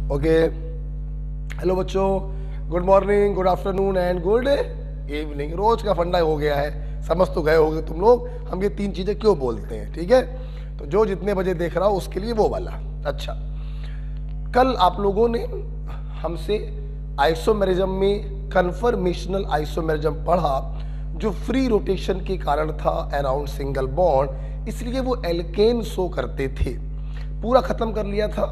Okay, hello बच्चों, good morning, good afternoon and good evening. रोज का फंडा हो गया है, समझ तो गए होगे तुम लोग हम ये तीन चीजें क्यों बोलते हैं। ठीक है, तो जो जितने बजे देख रहा हो उसके लिए वो वाला। अच्छा, कल आप लोगों ने हमसे आइसोमेरिज्म में कन्फर्मेशनल आइसोमेरिज्म पढ़ा, जो फ्री रोटेशन के कारण था अराउंड सिंगल बॉन्ड, इसलिए वो एल्केन शो करते थे। पूरा खत्म कर लिया था।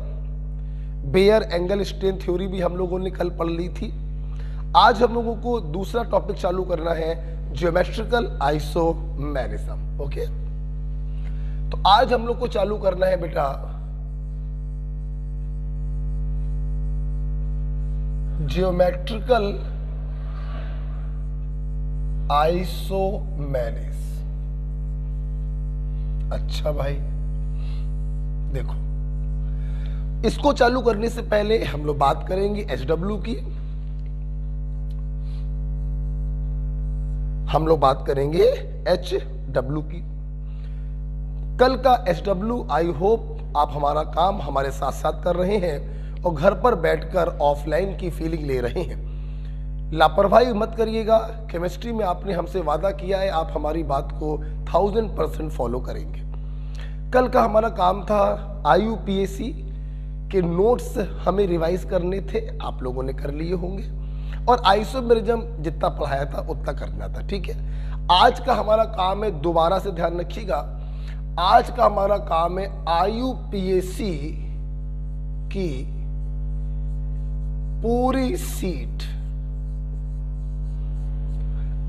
बेयर एंगल स्ट्रेन थ्योरी भी हम लोगों ने कल पढ़ ली थी। आज हम लोगों को दूसरा टॉपिक चालू करना है, ज्योमेट्रिकल आइसोमेरिज्म। ओके, तो आज हम लोग को चालू करना है बेटा ज्योमेट्रिकल आइसोमेरिज्म। अच्छा भाई देखो, इसको चालू करने से पहले हम लोग बात करेंगे एचडब्ल्यू की। हम लोग बात करेंगे एचडब्ल्यू की। कल का एचडब्ल्यू आई होप आप हमारा काम हमारे साथ साथ कर रहे हैं और घर पर बैठकर ऑफलाइन की फीलिंग ले रहे हैं। लापरवाही मत करिएगा। केमिस्ट्री में आपने हमसे वादा किया है, आप हमारी बात को 1000% फॉलो करेंगे। कल का हमारा काम था IUPAC के नोट्स हमें रिवाइज करने थे, आप लोगों ने कर लिए होंगे, और आइसोमेरिज्म जितना पढ़ाया था उतना करना था। ठीक है, आज का हमारा काम है, दोबारा से ध्यान रखिएगा, आज का हमारा काम है IUPAC की पूरी सीट,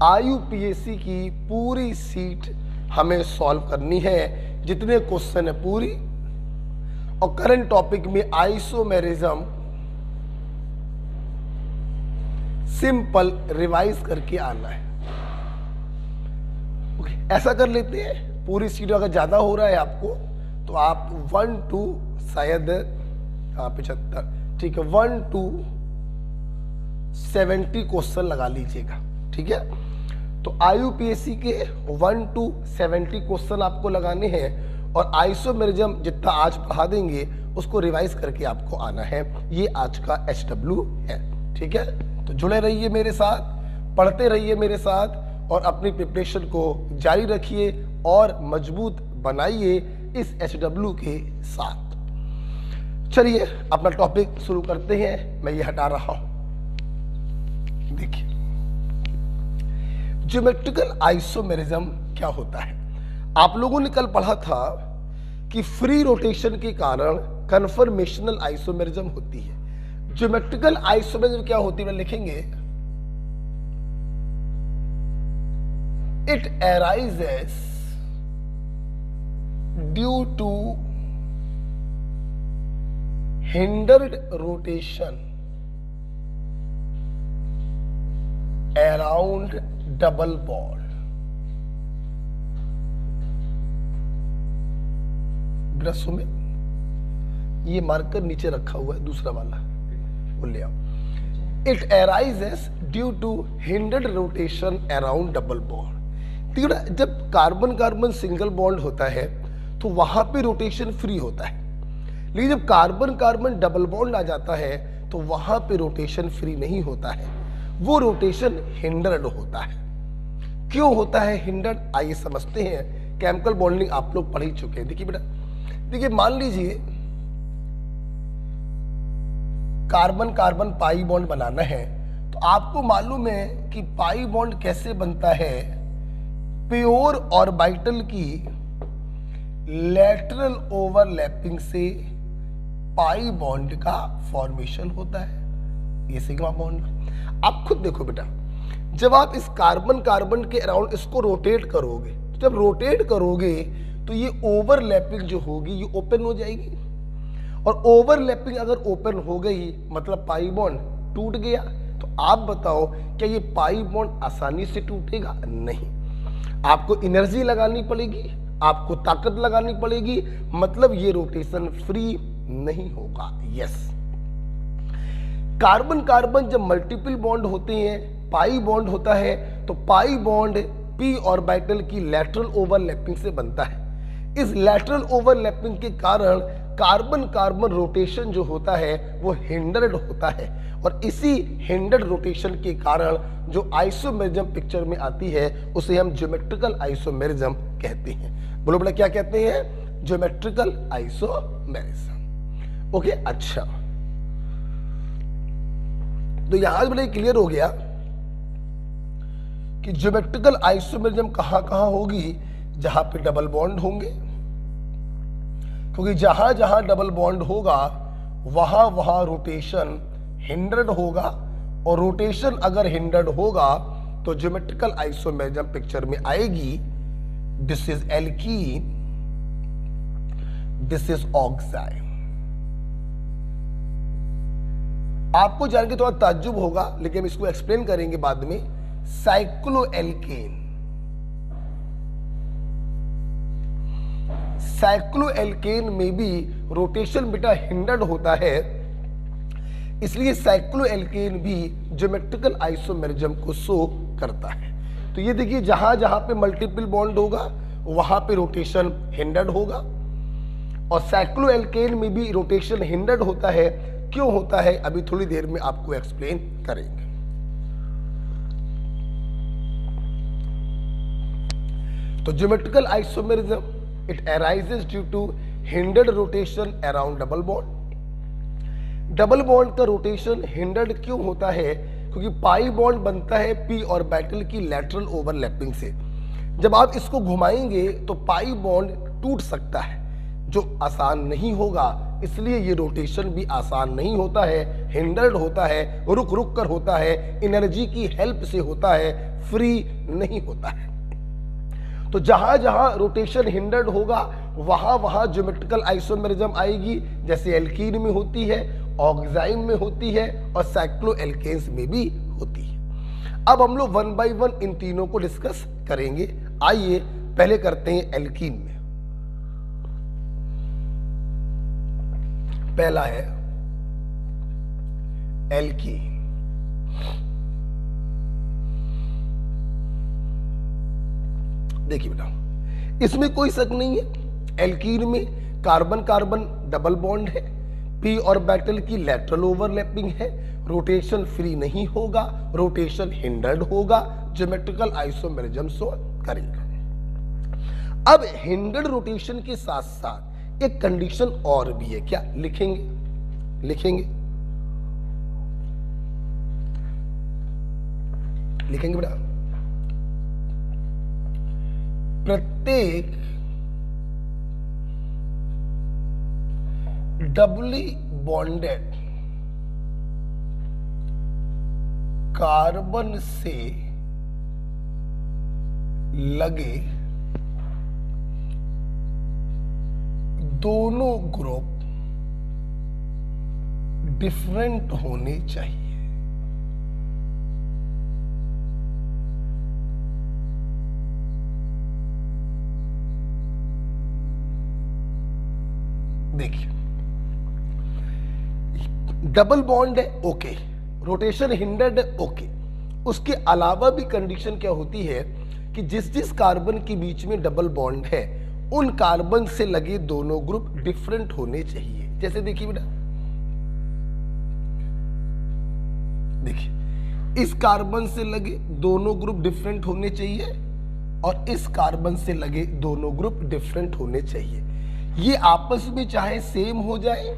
IUPAC की पूरी सीट हमें सॉल्व करनी है, जितने क्वेश्चन है पूरी। और करंट टॉपिक में आइसोमेरिज्म सिंपल रिवाइज करके आना है। ओके, ऐसा कर लेते हैं, पूरी सीट अगर ज्यादा हो रहा है आपको तो आप 1 to शायद 75, ठीक है, 1 to 70 क्वेश्चन लगा लीजिएगा। ठीक है, तो IUPAC के 1 to 70 क्वेश्चन आपको लगाने हैं और आइसोमेरिज्म जितना आज पढ़ा देंगे उसको रिवाइज करके आपको आना है। ये आज का एचडब्ल्यू है। ठीक है, तो जुड़े रहिए मेरे साथ, पढ़ते रहिए मेरे साथ और अपनी प्रिपरेशन को जारी रखिए और मजबूत बनाइए इस एचडब्ल्यू के साथ। चलिए अपना टॉपिक शुरू करते हैं। मैं ये हटा रहा हूं। देखिए, ज्योमेट्रिकल आइसोमेरिज्म क्या होता है। आप लोगों ने कल पढ़ा था कि फ्री रोटेशन के कारण कन्फर्मेशनल आइसोमेरिज्म होती है। ज्योमेट्रिकल आइसोमेरिज्म क्या होती है, लिखेंगे it arises due to hindered rotation around double bond. ब्रशों में ये मार्कर नीचे रखा हुआ है, दूसरा वाला वो ले आओ। It arises due to hindered rotation around double bond. ठीक है, जब कार्बन कार्बन सिंगल बॉन्ड होता है तो वहां पे रोटेशन फ्री होता है, लेकिन जब कार्बन कार्बन डबल बॉन्ड आ जाता है तो वहां पे रोटेशन फ्री नहीं होता है, वो रोटेशन हिंडर्ड होता है। क्यों होता है हिंडर्ड, आइए समझते हैं। केमिकल बॉन्डिंग आप लोग पढ़ ही चुके हैं। देखिए बेटा, देखिए मान लीजिए कार्बन कार्बन पाई बॉन्ड बनाना है, तो आपको मालूम है कि पाई बॉन्ड कैसे बनता है, प्योर ऑर्बिटल की लेटरल ओवरलैपिंग से पाई बॉन्ड का फॉर्मेशन होता है, ये सिग्मा बॉन्ड। आप खुद देखो बेटा, जब आप इस कार्बन कार्बन के अराउंड इसको रोटेट करोगे, जब रोटेट करोगे तो ये ओवरलैपिंग जो होगी ये ओपन हो जाएगी, और ओवरलैपिंग अगर ओपन हो गई मतलब पाई बॉन्ड टूट गया। तो आप बताओ क्या ये पाई बॉन्ड आसानी से टूटेगा? नहीं, आपको एनर्जी लगानी पड़ेगी, आपको ताकत लगानी पड़ेगी, मतलब ये रोटेशन फ्री नहीं होगा। यस, कार्बन कार्बन जब मल्टीपल बॉन्ड होते हैं, पाई बॉन्ड होता है, तो पाई बॉन्ड p ऑर्बिटल की लेटरल ओवरलैपिंग से बनता है। इस लेटरल ओवरलैपिंग के कारण कार्बन कार्बन रोटेशन जो होता है वो हिंडर्ड होता है, और इसी हिंडर्ड रोटेशन के कारण जो आइसोमेरिज्म पिक्चर में आती है उसे हम ज्योमेट्रिकल आइसोमेरिज्म कहते हैं। बोलो बेटा क्या कहते हैं? Geometrical isomerism. ओके, अच्छा, तो यहां बड़े क्लियर हो गया कि ज्योमेट्रिकल आइसोमेरिज्म कहां कहां होगी? जहां पे डबल बॉन्ड होंगे, क्योंकि जहां जहां डबल बॉन्ड होगा वहां वहां रोटेशन हिंडर्ड होगा, और रोटेशन अगर हिंडर्ड होगा तो ज्योमेट्रिकल आइसोमेरिज्म पिक्चर में आएगी। This is alkene, this is oxide. आपको जान के थोड़ा ताज्जुब होगा, लेकिन हम इसको एक्सप्लेन करेंगे बाद में। साइक्लोएल्केन, साइक्लोएल्केन में भी रोटेशन बेटा हिंडर्ड होता है, इसलिए साइक्लोएल्केन भी ज्योमेट्रिकल आइसोमेरिज्म को शो करता है। तो ये देखिए जहां जहां पे मल्टीपल बॉन्ड होगा वहां पे रोटेशन हिंडर्ड होगा, और साइक्लोएल्केन में भी रोटेशन हिंडर्ड होता है। क्यों होता है अभी थोड़ी देर में आपको एक्सप्लेन करेंगे। तो geometrical isomerism it arises due to hindered rotation around double bond. Double bond का रोटेशन हिंडर्ड क्यों होता है? क्योंकि पाई बॉन्ड बनता है पी ऑर्बिटल की लैटरल ओवरलैपिंग से। जब आप इसको घुमाएंगे तो पाई बॉन्ड टूट सकता है, जो आसान नहीं होगा, इसलिए ये रोटेशन भी आसान नहीं होता है, हिंडर्ड होता है, रुक रुक कर होता है, एनर्जी की हेल्प से होता है, फ्री नहीं होता है। तो जहां जहां रोटेशन हिंडर्ड होगा वहां वहां ज्योमेट्रिकल आइसोमेरिज्म आएगी, जैसे एल्कीन में होती है, ऑक्साइन में होती है, और साइक्लोएल्केन्स में भी होती है। अब हम लोग वन बाय वन इन तीनों को डिस्कस करेंगे। आइए पहले करते हैं एल्कीन में। पहला है एल्कीन। देखिए बेटा, इसमें कोई शक नहीं है, एल्कीन में कार्बन कार्बन डबल बॉन्ड है, पी ऑर्बिटल की लैटरल ओवरलैपिंग है, रोटेशन फ्री नहीं होगा, रोटेशन हिंडर्ड होगा, ज्योमेट्रिकल आइसोमेरिज्म शो करेगा। अब हिंडर्ड रोटेशन के साथ साथ एक कंडीशन और भी है, क्या लिखेंगे? लिखेंगे बेटा, प्रत्येक डबली बॉन्डेड कार्बन से लगे दोनों ग्रुप डिफरेंट होने चाहिए। देखिए, डबल बॉन्ड है, ओके, रोटेशन हिंडर्ड है, ओके, उसके अलावा भी कंडीशन क्या होती है कि जिस जिस कार्बन के बीच में डबल बॉन्ड है उन कार्बन से लगे दोनों ग्रुप डिफरेंट होने चाहिए। जैसे देखिए बेटा, देखिए इस कार्बन से लगे दोनों ग्रुप डिफरेंट होने चाहिए, और इस कार्बन से लगे दोनों ग्रुप डिफरेंट होने चाहिए। ये आपस में चाहे सेम हो जाए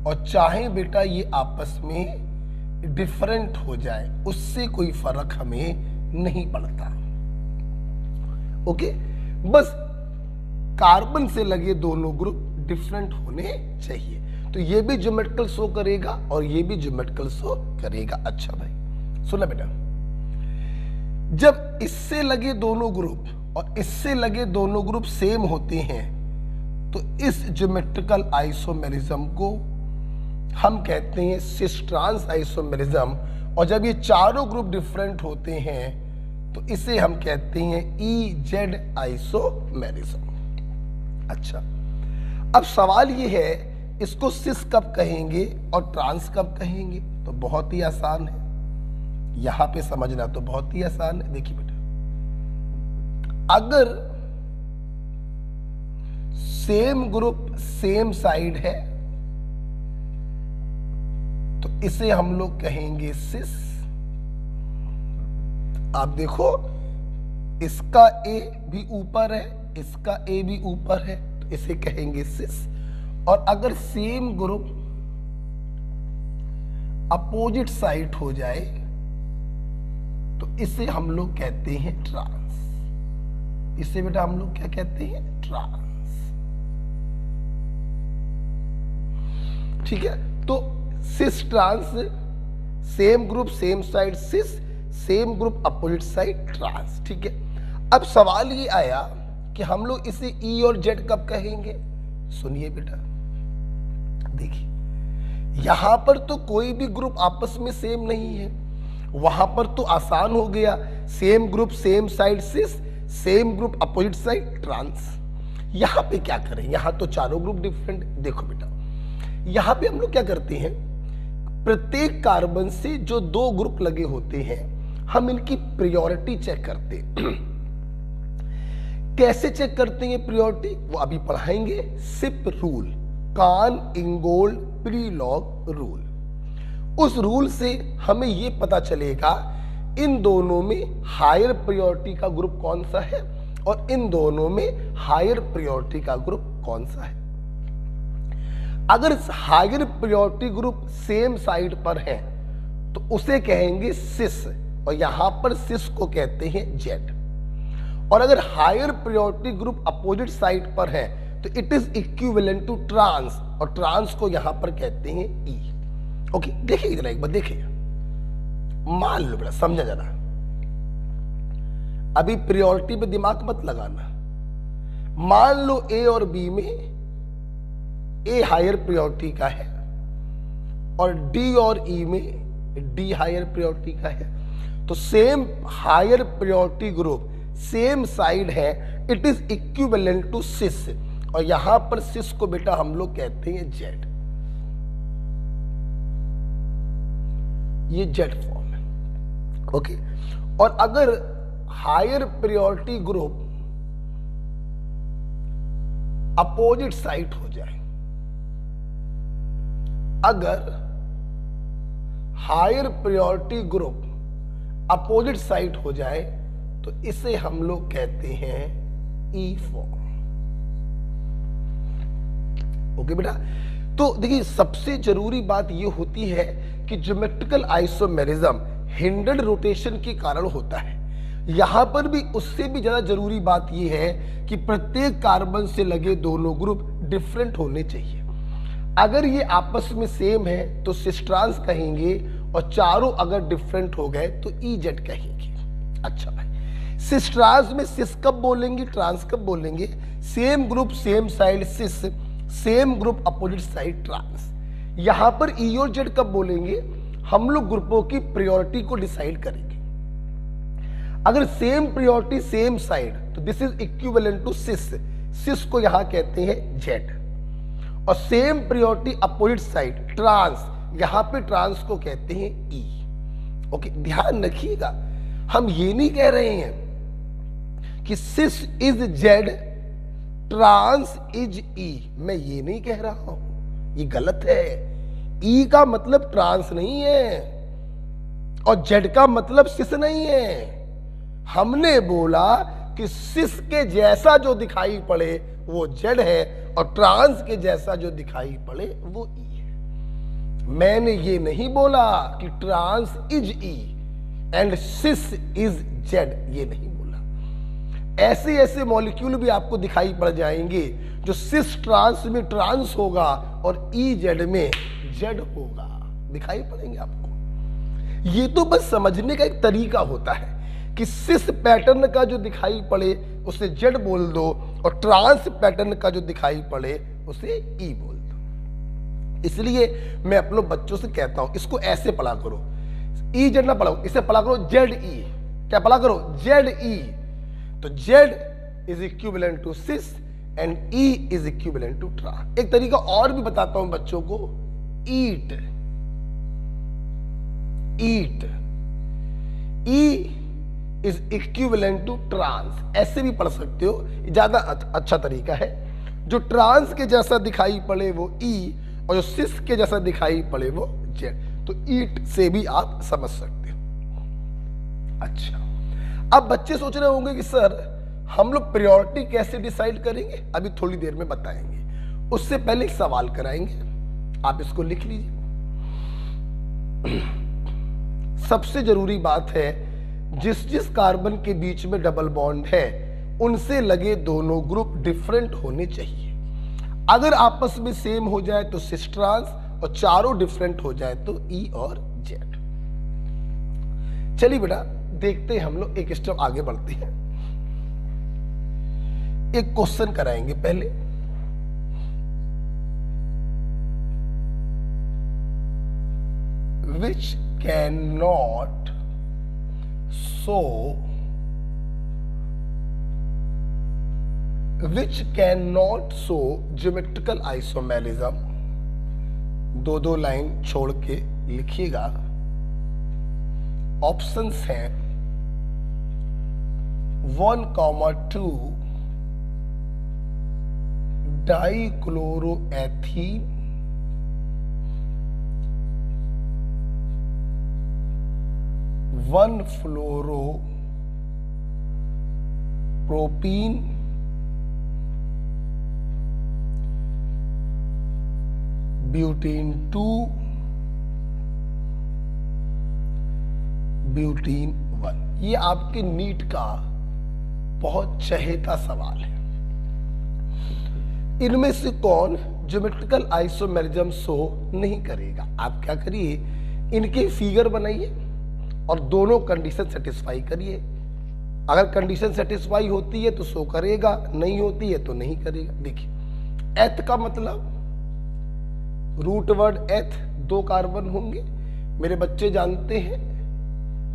और चाहे बेटा ये आपस में डिफरेंट हो जाए, उससे कोई फर्क हमें नहीं पड़ता। ओके, बस कार्बन से लगे दोनों ग्रुप डिफरेंट होने चाहिए। तो ये भी ज्योमेट्रिकल शो करेगा और ये भी ज्योमेट्रिकल शो करेगा। अच्छा भाई सुना बेटा, जब इससे लगे दोनों ग्रुप और इससे लगे दोनों ग्रुप सेम होते हैं तो इस ज्योमेट्रिकल आइसोमेरिज्म को हम कहते हैं सिस-ट्रांस आइसोमेरिज्म, और जब ये चारों ग्रुप डिफरेंट होते हैं तो इसे हम कहते हैं ई-जेड आइसोमेरिज्म। अच्छा, अब सवाल ये है इसको सिस कब कहेंगे और ट्रांस कब कहेंगे? तो बहुत ही आसान है, यहां पे समझना तो बहुत ही आसान है। देखिए बेटा, अगर सेम ग्रुप सेम साइड है तो इसे हम लोग कहेंगे सिस। आप देखो इसका ए भी ऊपर है, इसका ए भी ऊपर है, तो इसे कहेंगे सिस। और अगर सेम ग्रुप अपोजिट साइड हो जाए तो इसे हम लोग कहते हैं ट्रांस। इसे बेटा हम लोग क्या कहते हैं? ट्रांस। ठीक है, तो cis trans, same group same side cis, same group opposite side trans. ठीक है, अब सवाल ये आया कि हम लोग इसे ई और जेड कब कहेंगे? सुनिए बेटा, देखिए यहां पर तो कोई भी ग्रुप आपस में सेम नहीं है, वहां पर तो आसान हो गया, same group same side cis, same group opposite side trans. यहां पे क्या करें? यहां तो चारों ग्रुप डिफरेंट। देखो बेटा, यहां पे हम लोग क्या करते हैं, प्रत्येक कार्बन से जो दो ग्रुप लगे होते हैं हम इनकी प्रायोरिटी चेक करते हैं। कैसे चेक करते हैं प्रायोरिटी? वो अभी पढ़ाएंगे। सिप रूल, कान इंगोल्ड प्रीलॉग रूल। उस रूल से हमें यह पता चलेगा इन दोनों में हायर प्रायोरिटी का ग्रुप कौन सा है और इन दोनों में हायर प्रायोरिटी का ग्रुप कौन सा है। अगर higher priority group same side पर है तो उसे कहेंगे सिस, और यहां पर सिस को कहते हैं जेड। और अगर higher priority group opposite side पर है तो it is equivalent to trans, और ट्रांस को यहां पर कहते हैं ई। ओके, देखिए जरा एक बार, देखिए मान लो बेटा, समझा जरा, अभी प्रायोरिटी पे दिमाग मत लगाना। मान लो ए और बी में ए हायर प्रायोरिटी का है और डी और ई में डी हायर प्रायोरिटी का है, तो same higher priority group same side है, it is equivalent to cis, और यहां पर सिस को बेटा हम लोग कहते हैं जेड। ये जेड फॉर्म है। ओके, और अगर higher priority group opposite side हो जाए, अगर higher priority group opposite side हो जाए तो इसे हम लोग कहते हैं ई फॉर्म। ओके बेटा, तो देखिए सबसे जरूरी बात यह होती है कि ज्योमेट्रिकल आइसोमेरिज्म हिंडर्ड रोटेशन के कारण होता है। यहां पर भी उससे भी ज्यादा जरूरी बात यह है कि प्रत्येक कार्बन से लगे दोनों ग्रुप डिफरेंट होने चाहिए। अगर ये आपस में सेम है तो सिस ट्रांस कहेंगे, और चारों अगर डिफरेंट हो गए तो ई जेड कहेंगे। अच्छा भाई, सिस ट्रांस में सिस कब बोलेंगे, ट्रांस कब बोलेंगे? Same group same side cis, same group opposite side trans. यहां पर ई और जेड कब बोलेंगे? हम लोग ग्रुपों की प्रायोरिटी को डिसाइड करेंगे। अगर सेम प्रायोरिटी सेम साइड तो this is equivalent to cis, cis को यहां कहते हैं जेड। और same priority opposite side trans, यहां पे ट्रांस को कहते हैं ई। ओके, ध्यान रखिएगा, हम ये नहीं कह रहे हैं कि सिस इज जेड ट्रांस इज ई, मैं ये नहीं कह रहा हूं, ये गलत है। ई का मतलब ट्रांस नहीं है और जेड का मतलब सिस नहीं है। हमने बोला कि सिस के जैसा जो दिखाई पड़े वो जेड है और ट्रांस के जैसा जो दिखाई पड़े वो ई है। मैंने ये नहीं बोला कि trans is E and cis is Z, ये नहीं बोला। ऐसे ऐसे मॉलिक्यूल भी आपको दिखाई पड़ जाएंगे जो सिस ट्रांस में ट्रांस होगा और ई जेड में जेड होगा, दिखाई पड़ेंगे आपको। ये तो बस समझने का एक तरीका होता है कि सिस पैटर्न का जो दिखाई पड़े उसे जेड बोल दो और ट्रांस पैटर्न का जो दिखाई पड़े उसे ई बोल दो। इसलिए मैं अपने बच्चों से कहता हूं इसको ऐसे पढ़ा करो, ई जेड ना पढ़ो, इसे पढ़ा करो जेड ई। क्या पढ़ा करो? Z E. तो Z is equivalent to cis and E is equivalent to trans. एक तरीका और भी बताता हूं बच्चों को, eat, eat, E is equivalent to trans, ऐसे भी पढ़ सकते हो, ज्यादा अच्छा तरीका है। जो ट्रांस के जैसा दिखाई पड़े वो ई, और जो सिस के जैसा दिखाई पड़े वो जेड। तो ईट से भी आप समझ सकते हो। अच्छा, अब बच्चे सोच रहे होंगे कि सर हम लोग प्रायोरिटी कैसे डिसाइड करेंगे, अभी थोड़ी देर में बताएंगे। उससे पहले एक सवाल कराएंगे, आप इसको लिख लीजिए। सबसे जरूरी बात है, जिस जिस कार्बन के बीच में डबल बॉन्ड है उनसे लगे दोनों ग्रुप डिफरेंट होने चाहिए। अगर आपस में सेम हो जाए तो सिस ट्रांस, और चारों डिफरेंट हो जाए तो ई और जेड। चलिए बेटा देखते हैं, हम लोग एक स्टेप आगे बढ़ते हैं। एक क्वेश्चन कराएंगे पहले। Which cannot show geometrical isomerism। दो लाइन छोड़ के लिखिएगा। ऑप्शंस हैं 1,2 डाइक्लोरोएथीन, 1 फ्लोरोप्रोपीन, ब्यूटेन 2, ब्यूटेन 1। ये आपके नीट का बहुत चहेता सवाल है। इनमें से कौन ज्योमेट्रिकल आइसोमेरिज्म शो नहीं करेगा? आप क्या करिए, इनके फिगर बनाइए और दोनों कंडीशन सेटिस्फाई करिए। अगर कंडीशन सेटिस्फाई होती है तो शो करेगा, नहीं होती है तो नहीं करेगा। देखिए एथ का मतलब रूट वर्ड एथ, 2 कार्बन होंगे। मेरे बच्चे जानते हैं,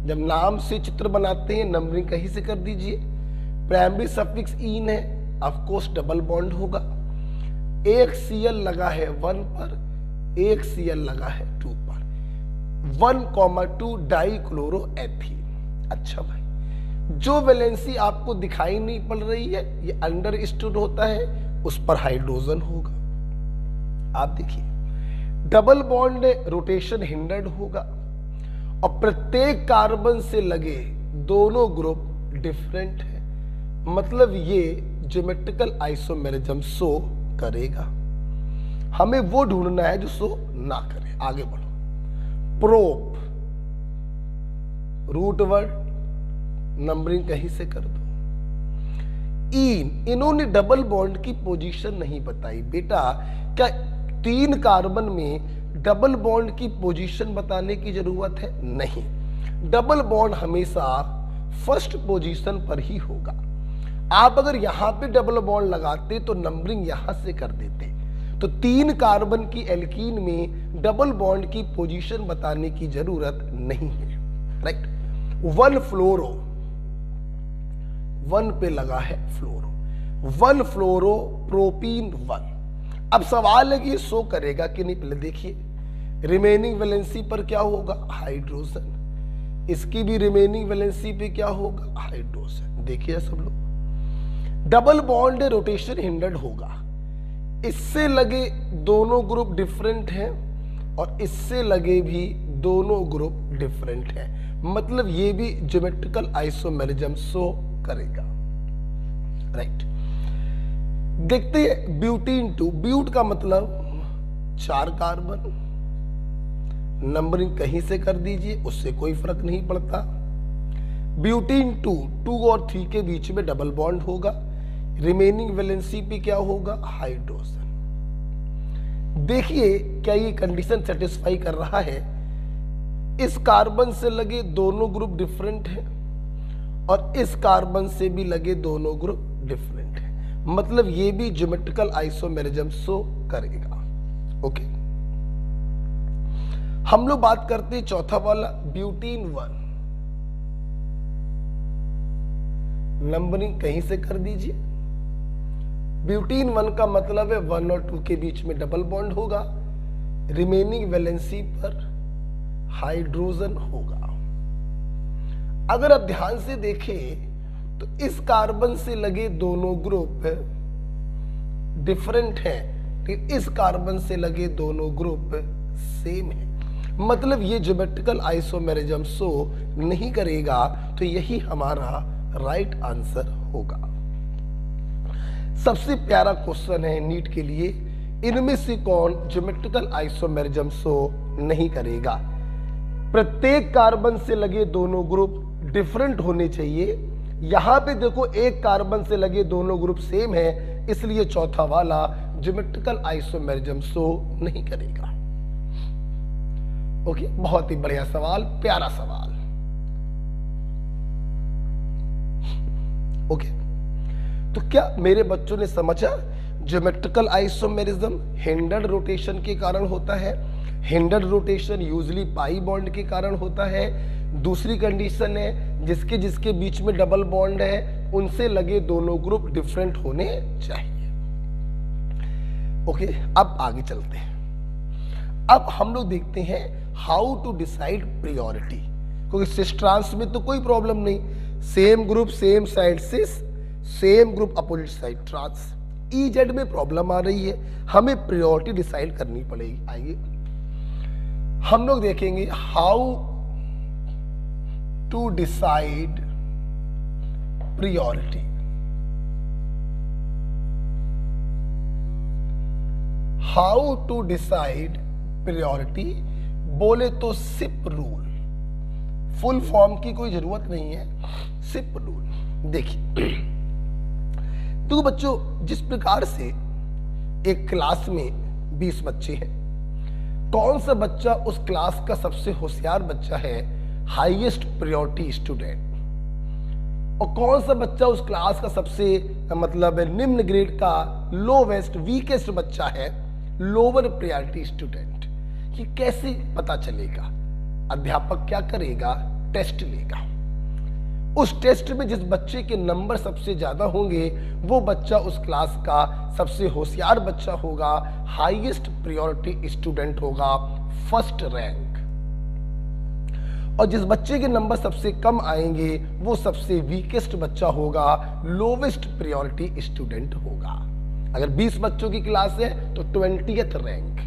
जब नाम से चित्र बनाते हैं नंबरिंग कहीं से कर दीजिए। प्राइमरी सफिक्स इन है, ऑफ कोर्स डबल बॉन्ड होगा। एक सीएल लगा है 1 पर, एक सीएल लगा है 2 पर। 1,2 डाइक्लोरोएथीन। अच्छा भाई, जो वैलेंसी आपको दिखाई नहीं पड़ रही है ये अंडरस्टूड होता है, उस पर हाइड्रोजन होगा। आप देखिए डबल बॉन्ड रोटेशन हिंडर्ड होगा, और प्रत्येक कार्बन से लगे दोनों ग्रुप डिफरेंट है, मतलब ये ज्योमेट्रिकल आइसोमेरिज्म शो करेगा। हमें वो ढूंढना है जो शो ना करे। आगे बढ़ो। प्रोप, रूट वर्ड नंबरिंग कहीं से कर दो। इन्होंने डबल बॉन्ड की पोजीशन नहीं बताई। बेटा क्या 3 कार्बन में डबल बॉन्ड की पोजीशन बताने की जरूरत है? नहीं, डबल बॉन्ड हमेशा फर्स्ट पोजीशन पर ही होगा। आप अगर यहां पे डबल बॉन्ड लगाते तो नंबरिंग यहां से कर देते। तो 3 कार्बन की एल्कीन में डबल बॉन्ड की पोजीशन बताने की जरूरत नहीं है। राइट। 1 फ्लोरो, 1 पे लगा है फ्लोरो, 1 फ्लोरो प्रोपीन 1। अब सवाल है कि ये शो करेगा कि नहीं। पहले देखिए रिमेनिंग वैलेंसी पर क्या होगा? हाइड्रोजन। इसकी भी रिमेनिंग वैलेंसी पे क्या होगा? हाइड्रोजन। देखिए सब लोग, डबल बॉन्ड रोटेशन हिंडर्ड होगा। इससे लगे दोनों ग्रुप डिफरेंट हैं और इससे लगे भी दोनों ग्रुप डिफरेंट हैं, मतलब ये भी ज्योमेट्रिकल आइसोमेरिज्म शो करेगा। राइट। देखते हैं ब्यूटीन 2। ब्यूट का मतलब 4 कार्बन, नंबरिंग कहीं से कर दीजिए, उससे कोई फर्क नहीं पड़ता। ब्यूटीन 2 और 3 के बीच में डबल बॉन्ड होगा। रिमेनिंग वैलेंसी पे क्या होगा? हाइड्रोजन। देखिए क्या ये कंडीशन सेटिस्फाई कर रहा है? इस कार्बन से लगे दोनों ग्रुप डिफरेंट हैं और इस कार्बन से भी लगे दोनों ग्रुप डिफरेंट हैं, मतलब ये भी ज्योमेट्रिकल आइसोमेरिज्म शो करेगा। ओके, हम लोग बात करते हैं चौथा वाला ब्यूटीन 1। नंबरिंग कहीं से कर दीजिए। ब्यूटीन 1 का मतलब है 1 और 2 के बीच में डबल बॉन्ड होगा, रिमेनिंग वैलेंसी पर हाइड्रोजन होगा। अगर आप ध्यान से देखें तो इस कार्बन से लगे दोनों ग्रुप डिफरेंट हैं, लेकिन इस कार्बन से लगे दोनों ग्रुप सेम है। मतलब ये ज्योमेट्रिकल आइसोमेरिज्म शो नहीं करेगा, तो यही हमारा राइट आंसर होगा। सबसे प्यारा क्वेश्चन है नीट के लिए, इनमें से कौन ज्योमेट्रिकल आइसोमेरिज्म शो नहीं करेगा? प्रत्येक कार्बन से लगे दोनों ग्रुप डिफरेंट होने चाहिए। यहां पे देखो एक कार्बन से लगे दोनों ग्रुप सेम है, इसलिए चौथा वाला ज्योमेट्रिकल आइसोमेरिज्म शो नहीं करेगा। ओके, बहुत ही बढ़िया सवाल, प्यारा सवाल। ओके, तो क्या मेरे बच्चों ने समझा? ज्योमेट्रिकल आइसोमेरिज्म हिंडर्ड रोटेशन के कारण होता है। Hindered rotation usually pi bond के कारण होता है। दूसरी कंडीशन है जिसके जिसके बीच में डबल बॉन्ड है उनसे लगे दोनों ग्रुप डिफरेंट होने चाहिए। ओके, अब आगे चलते हैं। अब हम लोग देखते हैं हाउ टू डिसाइड प्रायोरिटी, क्योंकि सिस ट्रांस में तो कोई प्रॉब्लम नहीं, same group same side cis, same group opposite side trans. E Z में प्रॉब्लम आ रही है, हमें प्रायोरिटी डिसाइड करनी पड़ेगी। आइए हम लोग देखेंगे how to decide priority. How to decide priority बोले तो सिप रूल, फुल फॉर्म की कोई जरूरत नहीं है, सिप रूल। देखिए तो बच्चों, जिस प्रकार से एक क्लास में 20 बच्चे हैं, कौन सा बच्चा उस क्लास का सबसे होशियार बच्चा है, हाईएस्ट प्रायोरिटी स्टूडेंट, और कौन सा बच्चा उस क्लास का सबसे मतलब निम्न ग्रेड का लोवेस्ट वीकेस्ट बच्चा है, लोअर प्रायोरिटी स्टूडेंट। ये कैसे पता चलेगा? अध्यापक क्या करेगा? टेस्ट लेगा। उस टेस्ट में जिस बच्चे के नंबर सबसे ज्यादा होंगे वो बच्चा उस क्लास का सबसे होशियार बच्चा होगा, हाईएस्ट प्रायोरिटी स्टूडेंट होगा, फर्स्ट रैंक। और जिस बच्चे के नंबर सबसे कम आएंगे वो सबसे वीकेस्ट बच्चा होगा, लोवेस्ट प्रायोरिटी स्टूडेंट होगा। अगर 20 बच्चों की क्लास है तो 20th रैंक।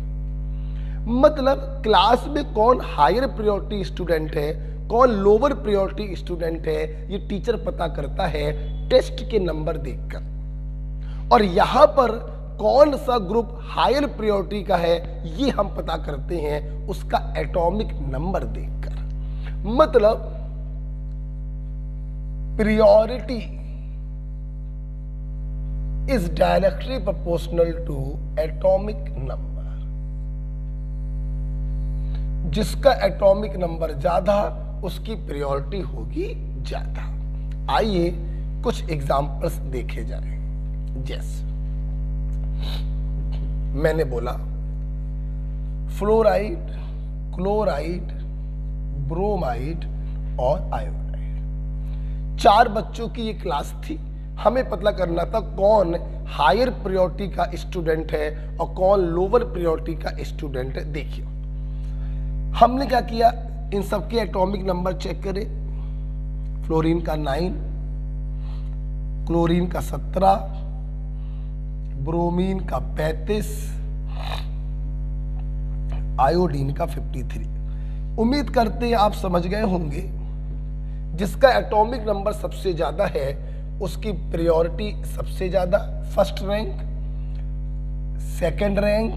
मतलब क्लास में कौन हायर प्रायोरिटी स्टूडेंट है, कौन लोअर प्रायोरिटी स्टूडेंट है, ये टीचर पता करता है टेस्ट के नंबर देखकर। और यहां पर कौन सा ग्रुप हायर प्रायोरिटी का है ये हम पता करते हैं उसका एटॉमिक नंबर देखकर। मतलब priority is directly proportional to atomic number. जिसका एटॉमिक नंबर ज्यादा उसकी प्रायोरिटी होगी ज्यादा। आइए कुछ एग्जांपल्स देखे जाएं। जैसे मैंने बोला फ्लोराइड, क्लोराइड, ब्रोमाइड और आयोडाइड। 4 बच्चों की ये क्लास थी, हमें पता करना था कौन हायर प्रायोरिटी का स्टूडेंट है और कौन लोअर प्रायोरिटी का स्टूडेंट है। देखिए हमने क्या किया, इन सबके एटॉमिक नंबर चेक करें। फ्लोरीन का 9, क्लोरीन का 17, ब्रोमीन का 35, आयोडीन का 53। उम्मीद करते हैं आप समझ गए होंगे। जिसका एटॉमिक नंबर सबसे ज्यादा है उसकी प्रायोरिटी सबसे ज्यादा, first rank, second rank,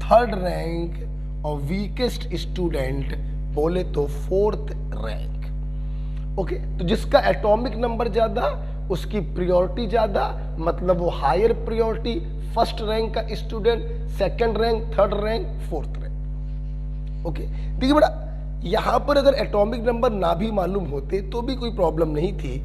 third rank और वीकेस्ट स्टूडेंट बोले तो 4th रैंक। ओके, तो जिसका एटॉमिक नंबर ज्यादा उसकी प्रायोरिटी ज्यादा, मतलब वो हायर प्रायोरिटी, फर्स्ट रैंक का student, second rank, third rank, 4th rank. Okay, देखिए बेटा यहां पर अगर एटॉमिक नंबर ना भी मालूम होते तो भी कोई प्रॉब्लम नहीं थी।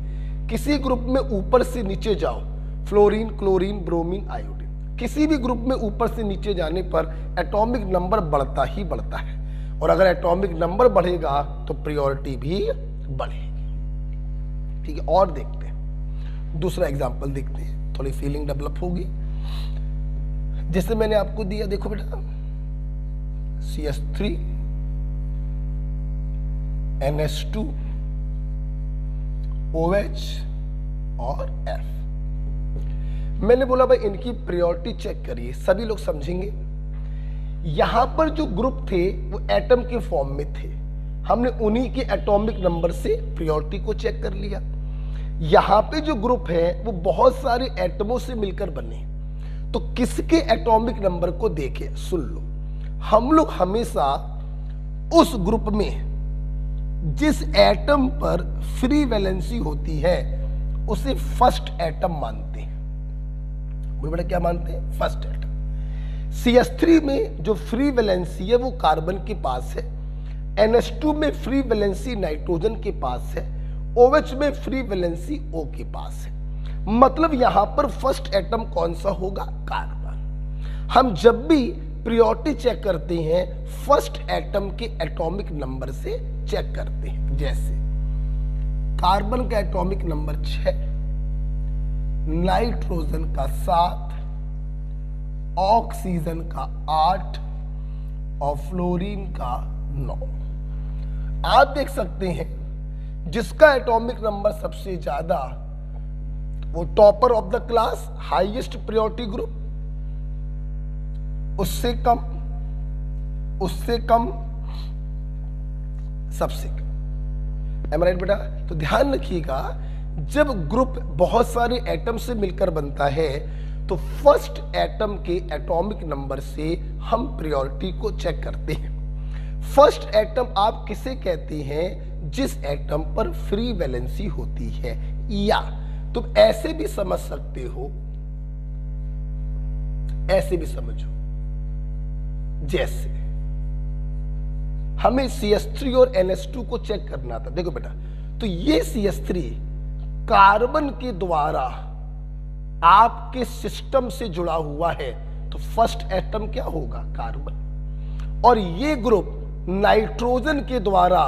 किसी ग्रुप में ऊपर से नीचे जाओ, फ्लोरीन, क्लोरीन, ब्रोमीन, आयोडीन, किसी भी ग्रुप में ऊपर से नीचे जाने पर एटॉमिक नंबर बढ़ता ही बढ़ता है, और अगर एटॉमिक नंबर बढ़ेगा तो प्रायोरिटी भी बढ़ेगी। ठीक है, और देखते हैं दूसरा एग्जांपल देखते हैं, थोड़ी फीलिंग डेवलप होगी। जैसे मैंने आपको दिया, देखो बेटा CH3, NH2, OH और F। मैंने बोला भाई इनकी प्रायोरिटी चेक करिए, सभी लोग समझेंगे। यहां पर जो ग्रुप थे वो एटम के फॉर्म में थे, हमने उन्हीं के एटॉमिक नंबर से प्रायोरिटी को चेक कर लिया। यहां पे जो ग्रुप है वो बहुत सारे एटमों से मिलकर बने, तो किसके एटॉमिक नंबर को देखें। सुन लो, हम लोग हमेशा उस ग्रुप में जिस एटम पर फ्री वैलेंसी होती है उसे फर्स्ट एटम मानते हैं। बोलो बेटा क्या मानते हैं? First atom. CH3 में जो फ्री वैलेंसी है वो कार्बन के पास है, NH2 में फ्री वैलेंसी नाइट्रोजन के पास है, OH में फ्री वैलेंसी O के पास है। मतलब यहां पर फर्स्ट एटम कौन सा होगा? कार्बन। हम जब भी प्रायोरिटी चेक करते हैं फर्स्ट एटम के एटॉमिक नंबर से चेक करते हैं। जैसे कार्बन का एटॉमिक नंबर 6, नाइट्रोजन का 7, ऑक्सीजन का 8 और फ्लोरीन का 9। आप देख सकते हैं जिसका एटॉमिक नंबर सबसे ज्यादा वो topper of the class, highest priority group, उससे कम, उससे कम, सबसे कम। एम राइट बेटा? तो ध्यान रखिएगा, जब ग्रुप बहुत सारे एटम से मिलकर बनता है तो फर्स्ट एटम के एटॉमिक नंबर से हम प्रायोरिटी को चेक करते हैं। फर्स्ट एटम आप किसे कहते हैं? जिस एटम पर फ्री वैलेंसी होती है, या तुम ऐसे भी समझ सकते हो, ऐसे भी समझो, जैसे हमें CH3 और NH2 को चेक करना था। देखो बेटा, तो ये CH3 कार्बन के द्वारा आपके सिस्टम से जुड़ा हुआ है, तो फर्स्ट एटम क्या होगा? कार्बन। और ये ग्रुप नाइट्रोजन के द्वारा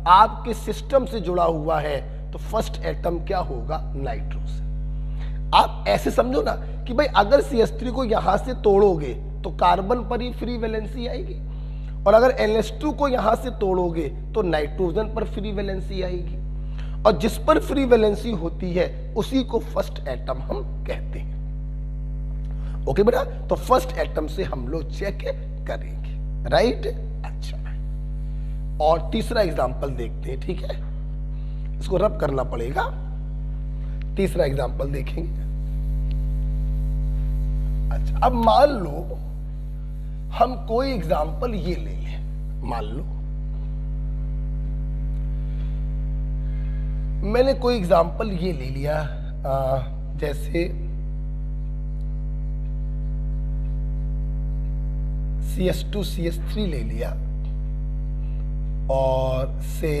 आपके सिस्टम से जुड़ा हुआ है, तो फर्स्ट एटम क्या होगा? नाइट्रोजन। आप ऐसे समझो ना कि भाई अगर CH3 को यहां से तोड़ोगे तो कार्बन पर ही फ्री वैलेंसी आएगी, और अगर NH2 को यहां से तोड़ोगे तो नाइट्रोजन पर फ्री वैलेंसी आएगी, और जिस पर फ्री वैलेंसी होती है उसी को फर्स्ट एटम हम कहते हैं। ओके बेटा? तो फर्स्ट एटम से हम लोग चेक करेंगे, राइट? अच्छा, और तीसरा एग्जांपल देखते हैं, ठीक है? इसको रब करना पड़ेगा। तीसरा एग्जांपल देखेंगे। अच्छा, अब मान लो हम कोई एग्जांपल ये ले लें। मान लो मैंने कोई एग्जांपल ये ले लिया, जैसे CH2 CH3 ले लिया, और से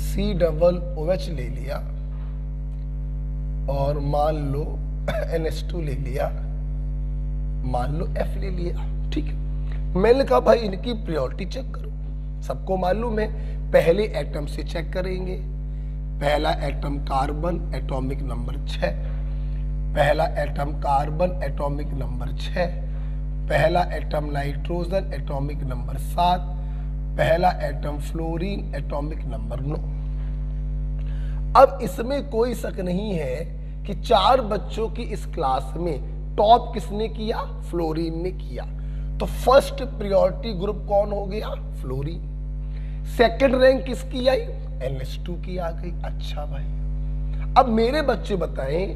COOH ले लिया, और मान लो NH2 ले लिया, मान लो F ले लिया, ठीक है? मैंने कहा भाई इनकी प्रायोरिटी चेक करो। सबको मालूम है, पहले एटम से चेक करेंगे। पहला एटम कार्बन, एटॉमिक नंबर 6। पहला एटम कार्बन, एटॉमिक नंबर 6। पहला एटम नाइट्रोजन, एटॉमिक नंबर 7। पहला एटम फ्लोरीन, एटॉमिक नंबर 9। अब इसमें कोई शक नहीं है कि 4 बच्चों की इस क्लास में टॉप किसने किया? फ्लोरीन ने किया। तो फर्स्ट प्रायोरिटी ग्रुप कौन हो गया? फ्लोरीन। सेकंड रैंक किसकी आई? NH2 की आ गई। अच्छा भाई, अब मेरे बच्चे बताएं,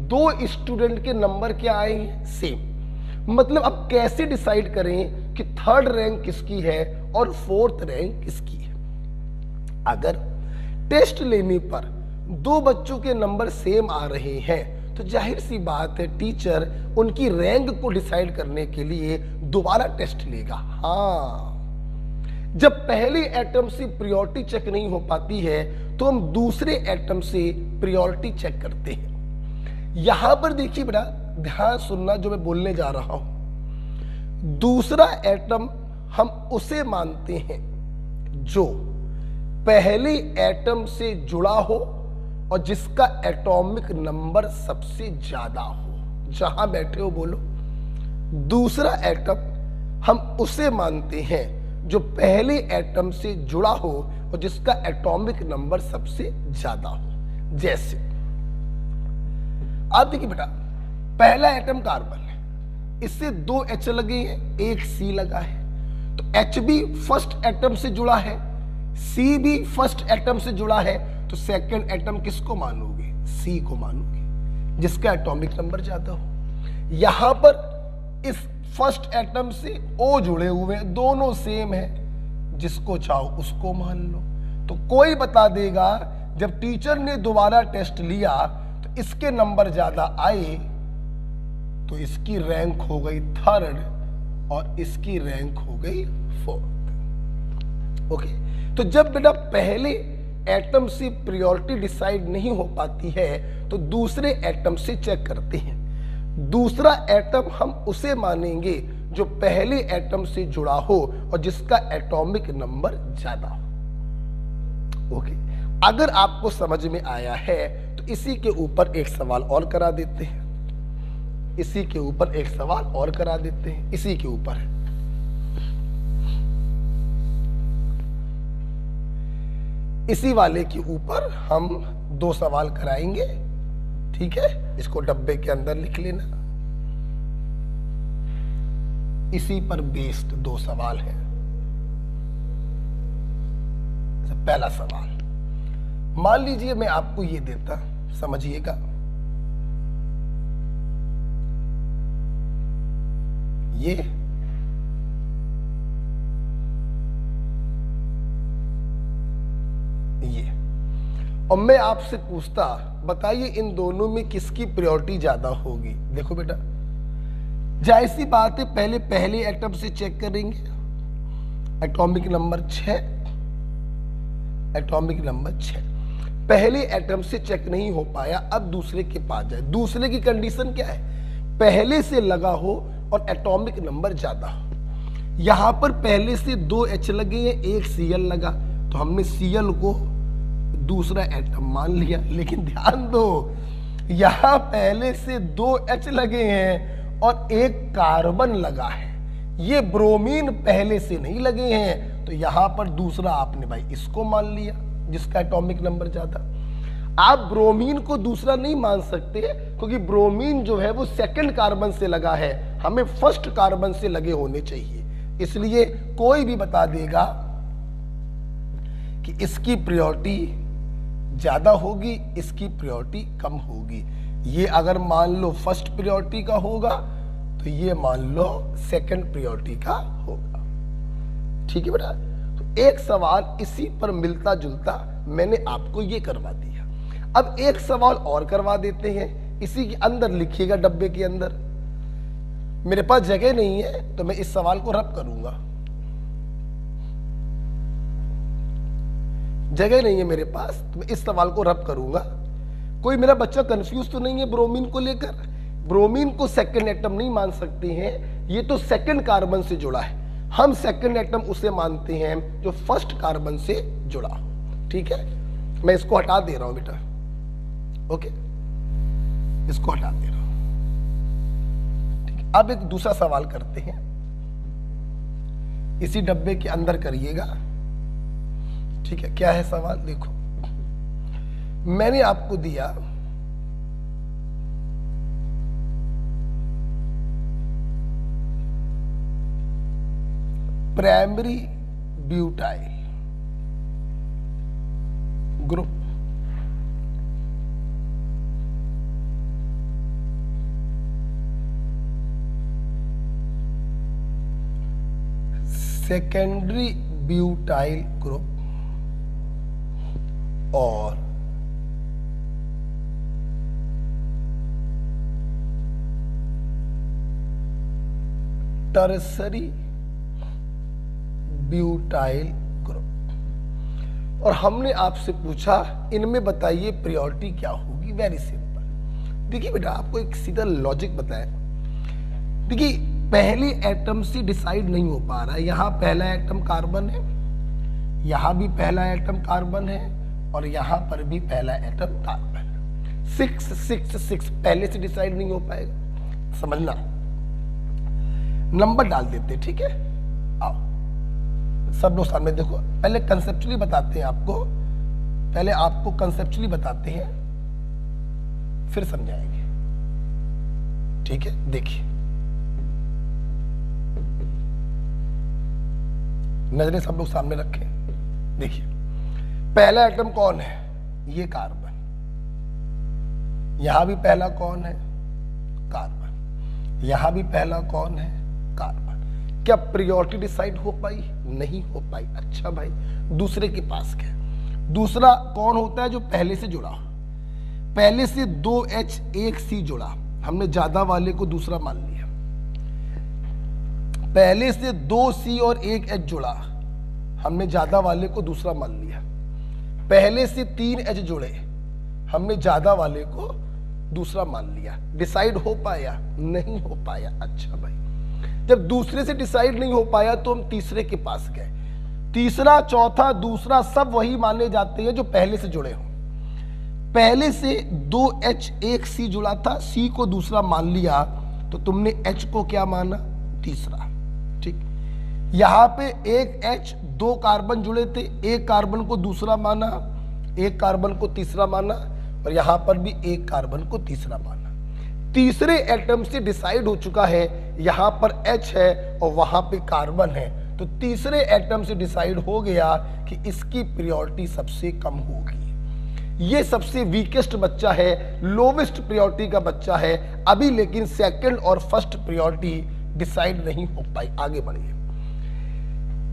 2 स्टूडेंट के नंबर क्या आएंगे? सेम। मतलब अब कैसे डिसाइड करें कि थर्ड रैंक किसकी है और फोर्थ रैंक किसकी है? अगर टेस्ट लेने पर 2 बच्चों के नंबर सेम आ रहे हैं तो जाहिर सी बात है टीचर उनकी रैंक को डिसाइड करने के लिए दोबारा टेस्ट लेगा। हाँ, जब पहले एटम से प्रायोरिटी चेक नहीं हो पाती है तो हम दूसरे एटम से प्रायोरिटी चेक करते हैं। यहां पर देखिए बेटा, ध्यान सुनना जो मैं बोलने जा रहा हूं। दूसरा एटम हम उसे मानते हैं जो पहले एटम से जुड़ा हो और जिसका एटॉमिक नंबर सबसे ज्यादा हो। जहां बैठे हो बोलो। दूसरा एटम हम उसे मानते हैं जो पहले एटम से जुड़ा हो और जिसका एटॉमिक नंबर सबसे ज्यादा हो। जैसे आप देखिए बेटा, पहला एटम कार्बन है, इससे 2 H लगे हैं, 1 C लगा है, तो H भी फर्स्ट एटम से जुड़ा है, C भी फर्स्ट एटम से जुड़ा है, तो सेकंड एटम किसको मानोगे? C को मानोगे, जिसका एटॉमिक नंबर ज्यादा हो। यहां पर इस फर्स्ट एटम से O जुड़े हुए हैं, दोनों सेम है, जिसको चाहो उसको मान लो। तो कोई बता देगा जब टीचर ने दोबारा टेस्ट लिया तो इसके नंबर ज्यादा आए, तो इसकी रैंक हो गई 3rd और इसकी रैंक हो गई 4th। ओके, तो जब बेटा पहले एटम से प्रायोरिटी डिसाइड नहीं हो पाती है तो दूसरे एटम से चेक करते हैं। दूसरा एटम हम उसे मानेंगे जो पहले एटम से जुड़ा हो और जिसका एटॉमिक नंबर ज्यादा हो। ओके, अगर आपको समझ में आया है तो इसी के ऊपर एक सवाल और करा देते हैं, इसी के ऊपर एक सवाल और करा देते हैं, इसी के ऊपर है। इसी वाले के ऊपर हम 2 सवाल कराएंगे, ठीक है? इसको डब्बे के अंदर लिख लेना। इसी पर बेस्ड 2 सवाल है। पहला सवाल, मान लीजिए मैं आपको ये देता, समझिएगा, ये और मैं आपसे पूछता, बताइए इन दोनों में किसकी प्रायोरिटी ज्यादा होगी? देखो बेटा, जाहिर सी बात है, पहले एटम से चेक करेंगे, एटॉमिक नंबर 6, एटॉमिक नंबर 6। पहले एटम से चेक नहीं हो पाया, अब दूसरे के पास जाए। दूसरे की कंडीशन क्या है? पहले से लगा हो और एटॉमिक नंबर ज्यादा हो। यहां पर पहले से 2 H लगे हैं, 1 Cl लगा, तो हमने Cl को दूसरा एटम मान लिया। लेकिन ध्यान दो, यहां पहले से 2 H लगे हैं और 1 कार्बन लगा है, ये ब्रोमीन पहले से नहीं लगे हैं, तो यहां पर दूसरा आपने भाई इसको मान लिया जिसका एटॉमिक नंबर ज्यादा। आप ब्रोमीन को दूसरा नहीं मान सकते क्योंकि ब्रोमीन जो है वो सेकंड कार्बन से लगा है, हमें फर्स्ट कार्बन से लगे होने चाहिए। इसलिए कोई भी बता देगा कि इसकी प्रायोरिटी ज्यादा होगी, इसकी प्रायोरिटी कम होगी। ये अगर मान लो फर्स्ट प्रायोरिटी का होगा तो ये मान लो सेकंड प्रायोरिटी का होगा। ठीक है बेटा, तो एक सवाल इसी पर मिलता जुलता मैंने आपको ये करवा दिया। अब एक सवाल और करवा देते हैं, इसी के अंदर लिखिएगा, डब्बे के अंदर। मेरे पास जगह नहीं है तो मैं इस सवाल को रब करूंगा, जगह नहीं है मेरे पास तो मैं इस सवाल को रब करूंगा। कोई मेरा बच्चा कंफ्यूज तो नहीं है ब्रोमीन को लेकर? ब्रोमीन को सेकंड एटम नहीं मान सकते हैं, ये तो सेकंड कार्बन से जुड़ा है। हम सेकंड एटम उसे मानते हैं जो फर्स्ट कार्बन से जुड़ा हो। ठीक है, मैं इसको हटा दे रहा हूं बेटा। ओके, इसको हटा दे रहा हूं। ठीक है, अब एक दूसरा सवाल करते हैं, इसी डब्बे के अंदर करिएगा। ठीक है, क्या है सवाल? देखो, मैंने आपको दिया primary butyl group secondary butyl group और टर्सरी ब्यूटाइल ग्रुप, और हमने आपसे पूछा इनमें बताइए प्रायोरिटी क्या होगी। Very simple. देखिए बेटा, आपको एक सीधा लॉजिक बताया। देखिए, पहले एटम से डिसाइड नहीं हो पा रहा है। यहां पहला एटम कार्बन है, यहां भी पहला एटम कार्बन है और यहां पर भी पहला एटम कार्बन। 6 6 6 पहले से डिसाइड नहीं हो पाएगा, समझना। नंबर डाल देते, ठीक है। आओ सब लोग सामने देखो, पहले कंसेप्चुअली बताते हैं आपको, पहले आपको कंसेप्चुअली बताते हैं फिर समझाएंगे। ठीक है, देखिए नजरें सब लोग सामने रखें। देखिए पहला एटम कौन है, ये कार्बन। यहां भी पहला कौन है, कार्बन। यहां भी पहला कौन है, कार्बन। क्या प्रियोरिटी डिसाइड हो पाई, नहीं हो पाई। अच्छा भाई दूसरे के पास क्या, दूसरा कौन होता है जो पहले से जुड़ा, पहले से 2H 1C जुड़ा, हमने ज्यादा वाले को दूसरा मान लिया। पहले से 2C और 1H जुड़ा, हमने ज्यादा वाले को दूसरा मान लिया। पहले से 3H जुड़े, हमने ज्यादा वाले को दूसरा मान लिया। डिसाइड हो पाया, नहीं हो पाया। अच्छा भाई जब दूसरे से डिसाइड नहीं हो पाया तो हम तीसरे के पास गए। तीसरा, चौथा, दूसरा सब वही माने जाते हैं जो पहले से जुड़े हों। पहले से 2H 1C जुड़ा था, C को दूसरा मान लिया, तो तुमने H को क्या माना, तीसरा। ठीक, यहां पे एक H 2 कार्बन जुड़े थे, एक कार्बन को दूसरा माना, एक कार्बन को तीसरा माना, और यहां पर भी एक कार्बन को तीसरा माना। तीसरे एटम से डिसाइड हो चुका है, यहां पर H है और वहां पे कार्बन है, तो तीसरे एटम से डिसाइड हो गया कि इसकी प्रियोरिटी सबसे कम होगी। ये सबसे वीकेस्ट बच्चा है, लोवेस्ट प्रियोरिटी का बच्चा है अभी, लेकिन सेकंड और फर्स्ट प्रियोरिटी डिसाइड नहीं हो पाई। आगे बढ़िए।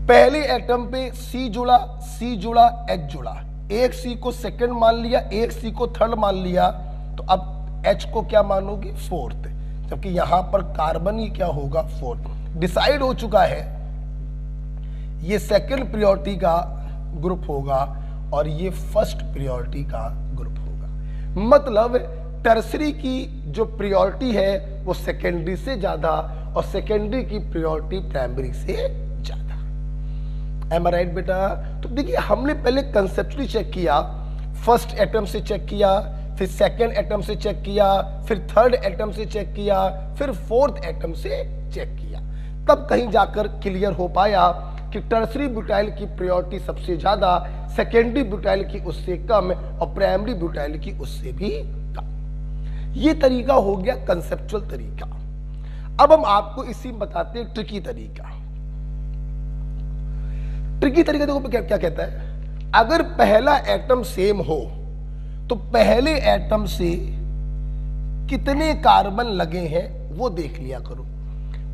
पहले एटम पे C जुड़ा, C जुड़ा, H जुड़ा, एक C को सेकंड मान लिया, एक C को थर्ड मान लिया, तो अब H को क्या मानोगे, फोर्थ, जबकि यहां पर कार्बन ही क्या होगा, फोर्थ। डिसाइड हो चुका है ये सेकंड प्रियोरिटी का ग्रुप होगा और ये फर्स्ट प्रियोरिटी का ग्रुप होगा। मतलब टर्सरी की जो प्रियोरिटी है वो सेकेंडरी से ज्यादा और सेकेंडरी की प्रियोरिटी प्राइमरी से ज्यादा। एम आई राइट बेटा? तो देखिए हमने पहले कंसेप्चुअली चेक किया, फर्स्ट एटम से चेक किया, फिर सेकंड एटम से चेक किया, फिर थर्ड एटम से चेक किया, फिर फोर्थ एटम से चेक किया, तब कहीं जाकर क्लियर हो पाया कि टर्सरी ब्यूटाइल की प्रायोरिटी सबसे ज्यादा, सेकेंडरी ब्यूटाइल की उससे कम और प्राइमरी ब्यूटाइल की उससे भी कम। ये तरीका हो गया कंसेप्चुअल तरीका। अब हम आपको इसी में बताते हैं ट्रिकी तरीका। ट्रिकी तरीका देखो क्या क्या कहता है, अगर पहला एटम सेम हो तो पहले एटम से कितने कार्बन लगे हैं वो देख लिया करो।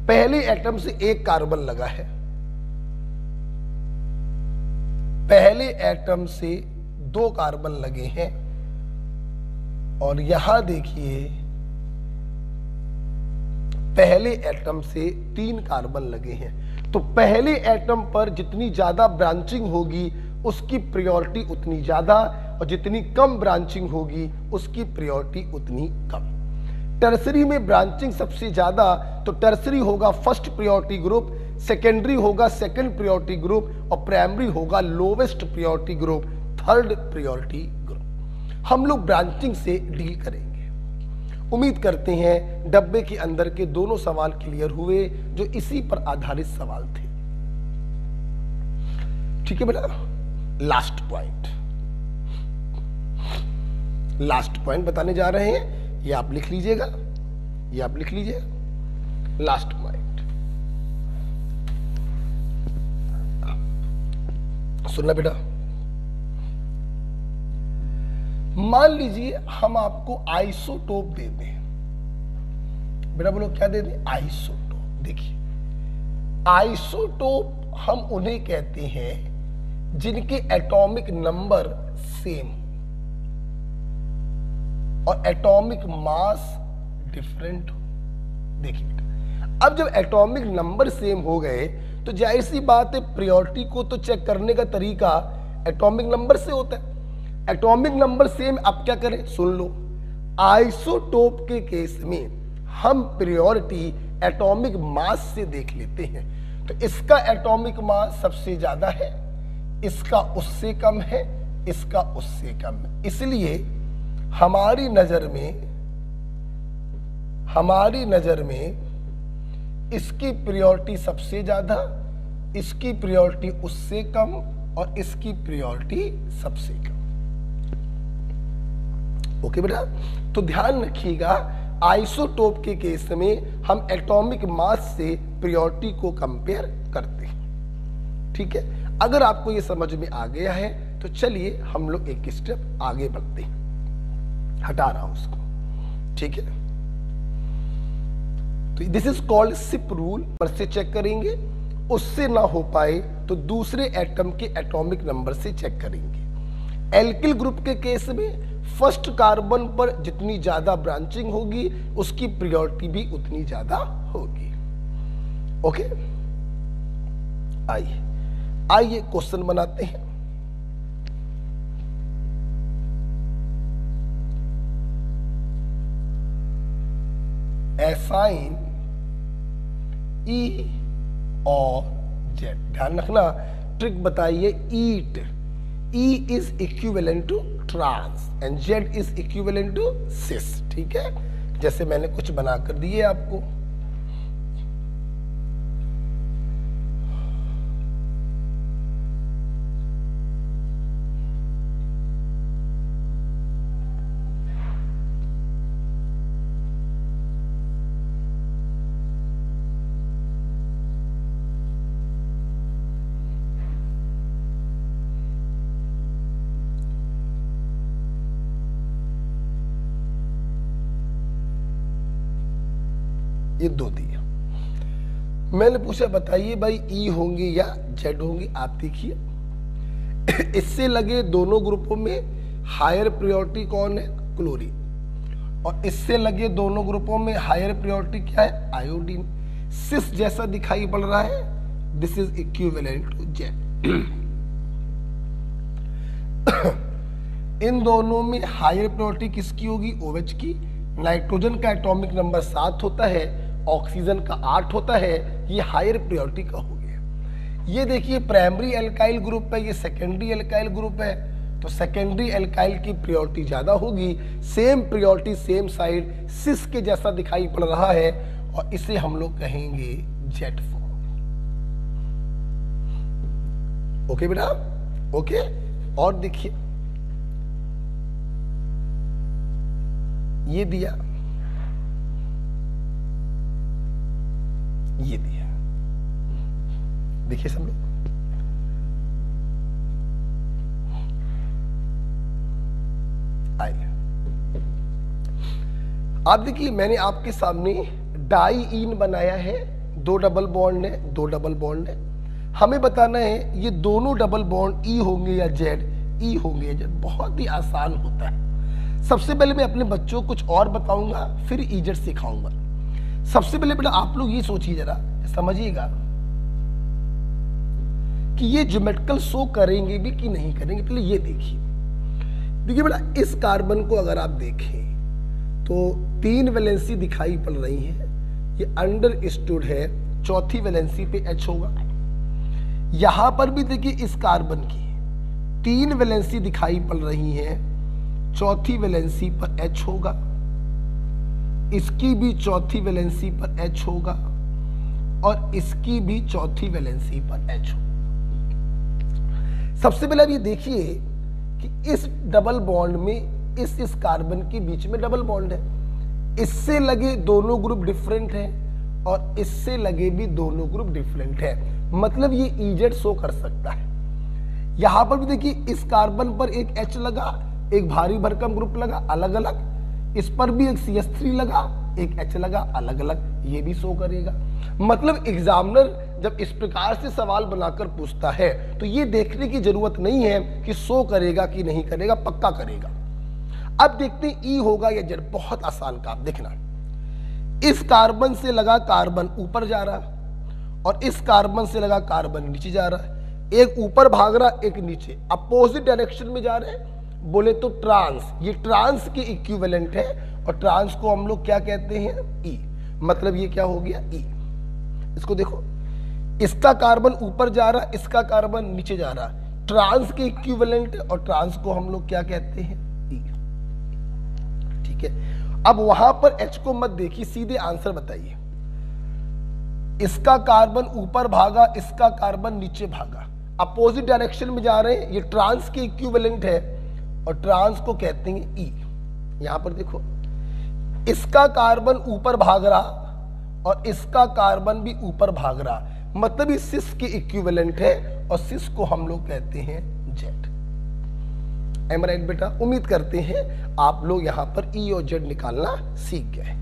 पहले एटम से एक कार्बन लगा है, पहले एटम से 2 कार्बन लगे हैं, और यहां देखिए पहले एटम से 3 कार्बन लगे हैं। तो पहले एटम पर जितनी ज्यादा ब्रांचिंग होगी उसकी प्रायोरिटी उतनी ज्यादा, और जितनी कम ब्रांचिंग होगी उसकी प्रायोरिटी उतनी कम। टर्सरी में ब्रांचिंग सबसे ज्यादा, तो टर्सरी होगा फर्स्ट प्रायोरिटी ग्रुप, सेकेंडरी होगा सेकंड प्रायोरिटी ग्रुप, और प्राइमरी होगा lowest priority group, third priority group. हम लोग ब्रांचिंग से डील करेंगे। उम्मीद करते हैं डब्बे के अंदर के दोनों सवाल क्लियर हुए जो इसी पर आधारित सवाल थे। ठीक है बेटा? लास्ट पॉइंट बताने जा रहे हैं, ये आप लिख लीजिएगा, ये आप लिख लीजिए। लास्ट पॉइंट सुनना बेटा। मान लीजिए हम आपको आइसोटोप दे दें, बेटा बोलो क्या दे दें, आइसोटोप। देखिए आइसोटोप हम उन्हें कहते हैं जिनके एटॉमिक नंबर सेम और एटॉमिक मास डिफरेंट हो। देखिए बेटा, अब जब एटॉमिक नंबर सेम हो गए तो जाहिर सी बात है प्रायोरिटी को तो चेक करने का तरीका एटॉमिक नंबर से होता है। एटॉमिक नंबर सेम, अब क्या करें, सुन लो। आइसोटोप के केस में हम प्रायोरिटी एटॉमिक मास से देख लेते हैं। तो इसका एटॉमिक मास सबसे ज्यादा है, इसका उससे कम है, इसका उससे कम है, इसलिए हमारी नजर में इसकी प्रायोरिटी सबसे ज्यादा, इसकी प्रायोरिटी उससे कम और इसकी प्रायोरिटी सबसे कम। ओके बेटा? तो ध्यान रखिएगा आइसोटोप के केस में हम एटॉमिक मास से प्रायोरिटी को कंपेयर करते हैं। ठीक है, अगर आपको ये समझ में आ गया है तो चलिए हम लोग एक स्टेप आगे बढ़ते हैं। हटा रहा हूं उसको। ठीक है, तो this is called CIP rule. पर से चेक करेंगे, उससे ना हो पाए तो दूसरे एटम के एटॉमिक नंबर से चेक करेंगे। एल्किल ग्रुप के केस में फर्स्ट कार्बन पर जितनी ज्यादा ब्रांचिंग होगी उसकी प्रायोरिटी भी उतनी ज्यादा होगी। ओके, आइए क्वेश्चन बनाते हैं। असाइन ई और जेड। ध्यान रखना, ट्रिक बताइए। Eat, E is equivalent to trans and Z is equivalent to cis. ठीक है, जैसे मैंने कुछ बनाकर दिए आपको। ये दो दिया। मैंने पूछा बताइए भाई ई होंगे या जेड होंगे। आप देखिए इससे लगे दोनों ग्रुपों में हायर प्रायोरिटी कौन है? क्लोरीन। और इससे लगे दोनों ग्रुपों में हायर प्रायोरिटी क्या है? आयोडीन। सिस जैसा दिखाई पड़ रहा है, this is equivalent to Z. इन दोनों में हायर प्रायोरिटी किसकी होगी? OH की। नाइट्रोजन का एटॉमिक नंबर 7 होता है, ऑक्सीजन का 8 होता है। ये हायर प्रायोरिटी का हो गया। ये देखिए प्राइमरी एल्काइल ग्रुप है, ये सेकेंडरी एल्काइल ग्रुप है, तो सेकेंडरी एल्काइल की प्रायोरिटी ज्यादा होगी। सेम प्रायोरिटी सेम साइड सिस के जैसा दिखाई पड़ रहा है और इसे हम लोग कहेंगे जेड फॉर्म। ओके बेटा, ओके। और देखिए ये दिया, ये दिया। देखिए सब लोग, आइए आप देखिए मैंने आपके सामने डाईईन बनाया है। 2 डबल बॉन्ड है, 2 डबल बॉन्ड है। हमें बताना है ये दोनों डबल बॉन्ड ई होंगे या जेड, ई होंगे या जेड। बहुत ही आसान होता है। सबसे पहले मैं अपने बच्चों को कुछ और बताऊंगा, फिर इजेड सिखाऊंगा। सबसे पहले बेटा आप लोग ये सोचिए, जरा समझिएगा कि ये ज्योमेट्रिकल शो करेंगे भी कि नहीं करेंगे। पहले ये देखिए, देखिए बेटा इस कार्बन को अगर आप देखें तो 3 वैलेंसी दिखाई पड़ रही है। ये अंडरस्टूड है, चौथी वैलेंसी पे H होगा। यहां पर भी देखिए इस कार्बन की 3 वैलेंसी दिखाई पड़ रही है, चौथी वैलेंसी पर H होगा। इसकी भी चौथी वैलेंसी पर H होगा और इसकी भी चौथी वैलेंसी पर H होगा। सबसे पहले ये देखिए कि इस डबल बॉन्ड में इस कार्बन के बीच में डबल बॉन्ड है। इससे लगे दोनों ग्रुप डिफरेंट हैं और इससे लगे भी दोनों ग्रुप डिफरेंट है। मतलब ये इजेड शो कर सकता है। यहां पर भी देखिए इस कार्बन पर एक H लगा, एक भारी भरकम ग्रुप लगा अलग अलग। इस पर भी एक CH3 लगा, एक H लगा अलग अलग। ये भी शो करेगा। मतलब एग्जामिनर जब इस प्रकार से सवाल बनाकर पूछता है तो ये देखने की जरूरत नहीं है कि शो करेगा कि नहीं करेगा, पक्का करेगा। अब देखते हैं ई होगा या जेड। बहुत आसान काम। देखना, इस कार्बन से लगा कार्बन ऊपर जा रहा और इस कार्बन से लगा कार्बन नीचे जा रहा है। एक ऊपर भाग रहा, एक नीचे, अपोजिट डायरेक्शन में जा रहे हैं। बोले तो ट्रांस, ये ट्रांस के इक्विवेलेंट है और ट्रांस को हम लोग क्या कहते हैं? ई। मतलब ये क्या हो गया? ई। इसको देखो, इसका कार्बन ऊपर जा रहा, इसका कार्बन नीचे जा रहा। ट्रांस के इक्विवेलेंट है और ट्रांस को हम लोग क्या कहते हैं? ई। ठीक है, अब वहां पर H को मत देखिए, सीधे आंसर बताइए। इसका कार्बन ऊपर भागा, इसका कार्बन नीचे भागा, अपोजिट डायरेक्शन में जा रहे हैं। ये ट्रांस के इक्विवेलेंट है और ट्रांस को कहते हैं ई। यहां पर देखो इसका कार्बन ऊपर भाग रहा और इसका कार्बन भी ऊपर भाग रहा, मतलब ये सिस के इक्विवेलेंट है और सिस को हम लोग कहते हैं जेड। एम राइट बेटा? उम्मीद करते हैं आप लोग यहां पर ई और जेड निकालना सीख गए।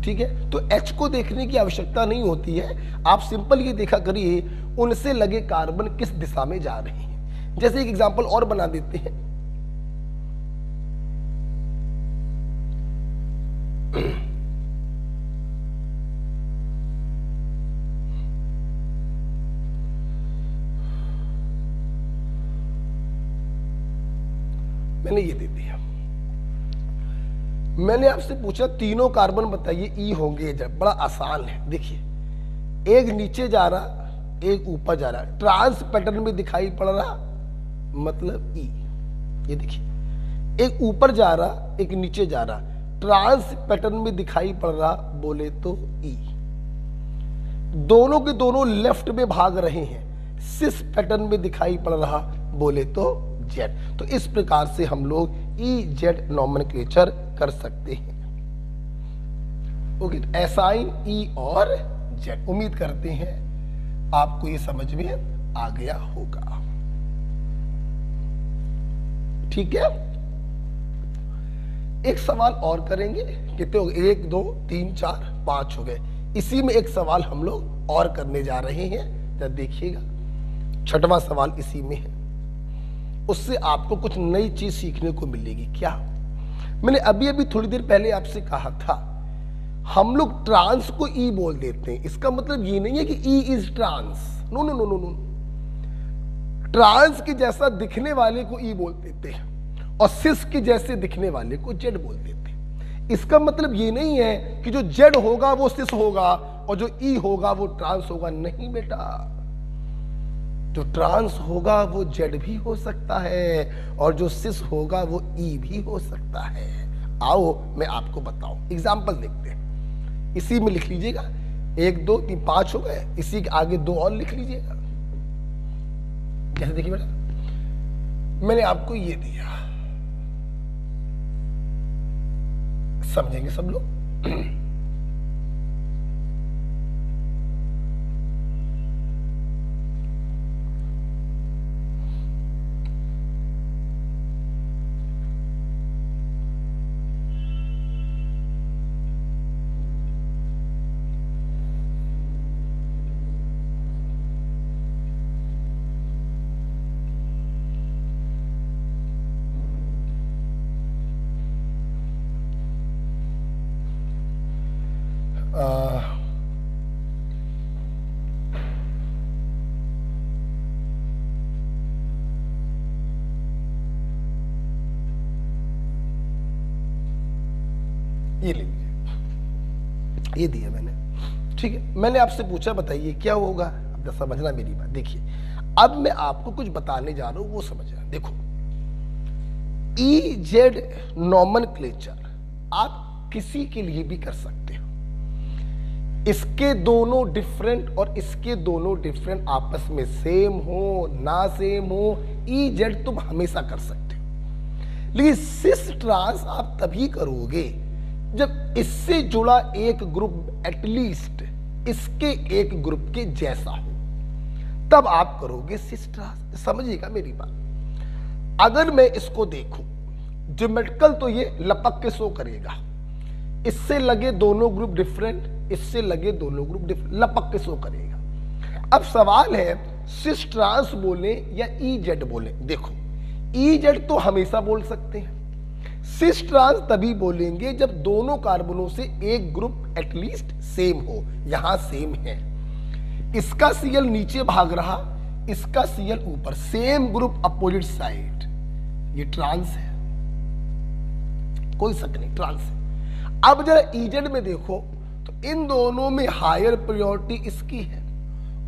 ठीक है, तो एच को देखने की आवश्यकता नहीं होती है, आप सिंपल ये देखा करिए उनसे लगे कार्बन किस दिशा में जा रहे हैं। जैसे एक एग्जांपल और बना देते हैं, मैंने ये दे दिया, मैंने आपसे पूछा तीनों कार्बन बताइए ई होंगे जब, बड़ा आसान है। देखिए एक नीचे जा रहा, एक ऊपर जा रहा, ट्रांस पैटर्न में दिखाई पड़ रहा, मतलब ई। ये देखिए एक ऊपर जा रहा, एक नीचे जा रहा, ट्रांस पैटर्न में दिखाई पड़ रहा, बोले तो ई। दोनों के दोनों लेफ्ट में भाग रहे हैं, सिस पैटर्न में दिखाई पड़ रहा, बोले तो जेड। तो इस प्रकार से हम लोग ई जेड नॉमेनक्लेचर कर सकते हैं। ओके, असाइन ई और जेड। उम्मीद करते हैं आपको ये समझ में आ गया होगा। ठीक है, एक सवाल और करेंगे। कितने हो गए? 1 2 3 4 5 हो गए। इसी में एक सवाल हम लोग और करने जा रहे हैं, जब देखिएगा 6वां सवाल इसी में है। उससे आपको कुछ नई चीज सीखने को मिलेगी। क्या? मैंने अभी अभी थोड़ी देर पहले आपसे कहा था हम लोग ट्रांस को ई बोल देते हैं, इसका मतलब ये नहीं है कि E is trans. No no no no no, trans के जैसा दिखने वाले को ई बोल देते हैं और सिस के जैसे दिखने वाले को जेड बोल देते हैं। इसका मतलब ये नहीं है कि जो जेड होगा वो सिस होगा और जो ई होगा वो ट्रांस होगा। नहीं बेटा, जो ट्रांस होगा वो जेड भी हो सकता है और जो सिस होगा वो ई भी हो सकता है। आओ मैं आपको बताऊं, एग्जाम्पल देखते हैं। इसी में लिख लीजिएगा 1 2 3 5 हो गए, इसी के आगे 2 और लिख लीजिएगा। कैसे? देखिए बेटा, मैंने आपको ये दिया, समझेंगे सब लोग। ये लीजिए, ये दिया मैंने। ठीक है, मैंने आपसे पूछा बताइए क्या होगा। अब समझना मेरी बात। देखिए अब मैं आपको कुछ बताने जा रहा हूं, वो समझना। देखो ई जेड नॉमेनक्लेचर आप किसी के लिए भी कर सकते हो। इसके दोनों डिफरेंट और इसके दोनों डिफरेंट आपस में सेम हो ना सेम हो, ई जेड तुम हमेशा कर सकते हो। लेकिन सिस ट्रांस आप तभी करोगे जब इससे जुड़ा एक ग्रुप एटलीस्ट इसके एक ग्रुप के जैसा हो, तब आप करोगे सिस ट्रांस। समझिएगा मेरी बात। अगर मैं इसको देखूं ज्योमेट्रिकल तो ये लपक के शो करेगा, इससे लगे दोनों ग्रुप डिफरेंट, इससे लगे दोनों ग्रुप डिफरेंट, लपक के शो करेगा। अब सवाल है सिस ट्रांस बोले या ई जेड बोले। देखो ई जेड तो हमेशा बोल सकते हैं, सिस ट्रांस तभी बोलेंगे जब दोनों कार्बनों से एक ग्रुप एटलीस्ट सेम हो। यहां सेम है, इसका सीएल नीचे भाग रहा, इसका सीएल ऊपर, सेम ग्रुप अपोजिट साइड, ये ट्रांस है, कोई शक नहीं ट्रांस है। अब जरा ईजेड में देखो तो इन दोनों में हायर प्रायोरिटी इसकी है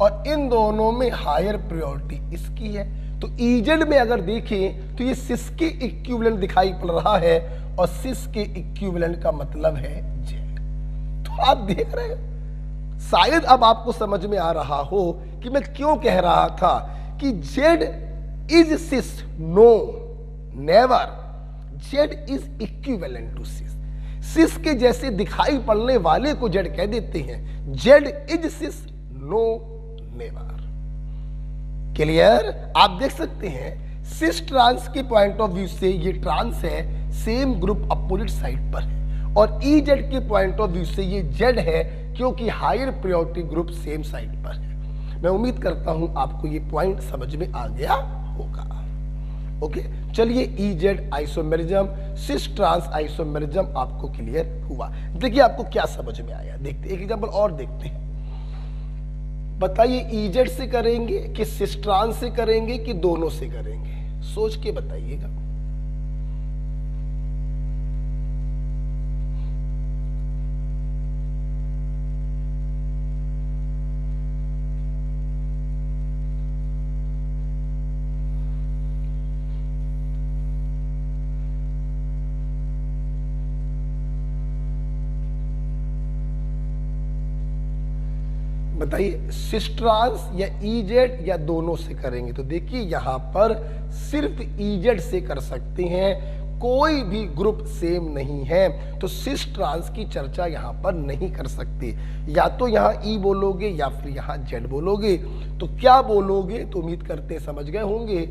और इन दोनों में हायर प्रायोरिटी इसकी है। तो ईजेड में अगर देखें तो ये सिस के इक्विवेलेंट दिखाई पड़ रहा है और सिस के इक्विवेलेंट का मतलब है जेड। तो आप देख रहे हो, शायद अब आपको समझ में आ रहा हो कि मैं क्यों कह रहा था कि Z is cis. No, never. Z is equivalent to cis. Cis के जैसे दिखाई पड़ने वाले को जेड कह देते हैं। Z is cis, no never. Clear? आप देख सकते हैं सिस ट्रांस के पॉइंट ऑफ व्यू से ये ट्रांस है, सेम ग्रुप अपोजिट साइड पर है, और ई जेड के पॉइंट ऑफ व्यू से ये जेड है क्योंकि higher priority group same side पर है। मैं उम्मीद करता हूं आपको ये पॉइंट समझ में आ गया होगा। ओके, चलिए E Z isomerism, cis trans isomerism आपको क्लियर हुआ। देखिए आपको क्या समझ में आया, देखते एक एग्जांपल और देखते हैं। बताइए ई जेड से करेंगे कि सिस ट्रांस से करेंगे कि दोनों से करेंगे, सोच के बताइएगा। बताइए सिस ट्रांस या ई जेड या दोनों से करेंगे। तो देखिए यहां पर सिर्फ ई जेड से कर सकते हैं, कोई भी ग्रुप सेम नहीं है, तो सिस ट्रांस की चर्चा यहां पर नहीं कर सकते। या तो यहां ई बोलोगे या फिर यहां जेड बोलोगे। तो क्या बोलोगे? तो उम्मीद करते हैं समझ गए होंगे।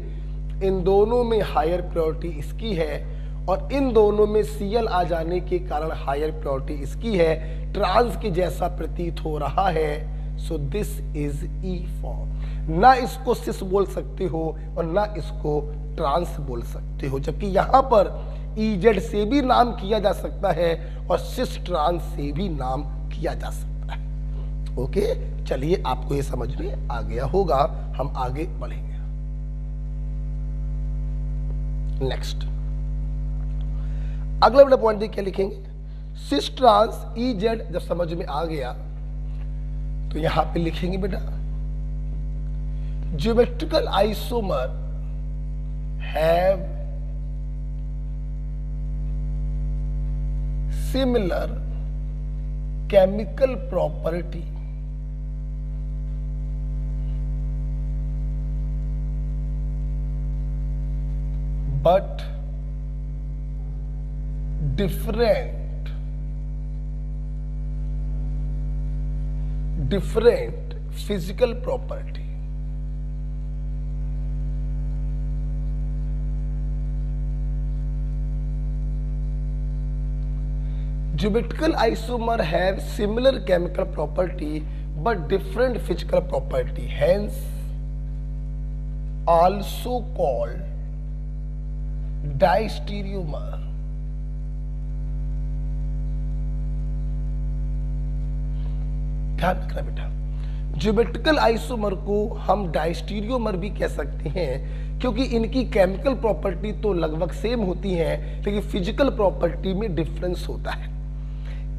इन दोनों में हायर प्रायोरिटी इसकी है और इन दोनों में सीएल आ जाने के कारण हायर प्रायोरिटी इसकी है, ट्रांस के जैसा प्रतीत हो रहा है। So this is E form. ना इसको सिस बोल सकते हो और ना इसको ट्रांस बोल सकते हो, जबकि यहां पर ई जेड से भी नाम किया जा सकता है और सिस ट्रांस से भी नाम किया जा सकता है। ओके, चलिए आपको ये समझ में आ गया होगा, हम आगे बढ़ेंगे। नेक्स्ट अगला बड़ा पॉइंट देख क्या लिखेंगे, सिस ट्रांस ई जेड जब समझ में आ गया तो यहां पे लिखेंगे बेटा geometrical isomer have similar chemical property but different physical property. Geometrical isomer have similar chemical property but different physical property, hence also called डाइस्टीरियोमर। ध्यान रखना बेटा, ज्योमेट्रिकल आइसोमर को हम डाइस्टीरियोमर भी कह सकते हैं क्योंकि इनकी केमिकल प्रॉपर्टी तो लगभग सेम होती है लेकिन फिजिकल प्रॉपर्टी में डिफरेंस होता है।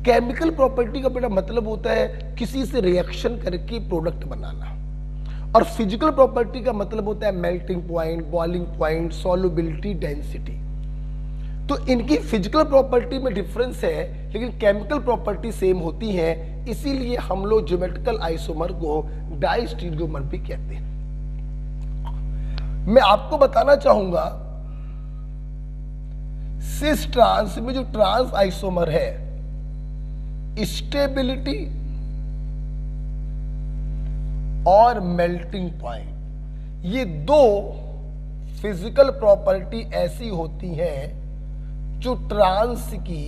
केमिकल प्रॉपर्टी का बेटा मतलब होता है किसी से रिएक्शन करके प्रोडक्ट बनाना, और फिजिकल प्रॉपर्टी का मतलब होता है melting point, boiling point, solubility, density. तो इनकी फिजिकल प्रॉपर्टी में डिफरेंस है लेकिन केमिकल प्रॉपर्टी सेम होती है, इसीलिए हम लोग ज्योमेट्रिकल आइसोमर को डाइस्टीरियोमर भी कहते हैं। मैं आपको बताना चाहूंगा सिस ट्रांस में जो ट्रांस आइसोमर है, स्टेबिलिटी और मेल्टिंग पॉइंट, ये दो फिजिकल प्रॉपर्टी ऐसी होती हैं जो ट्रांस की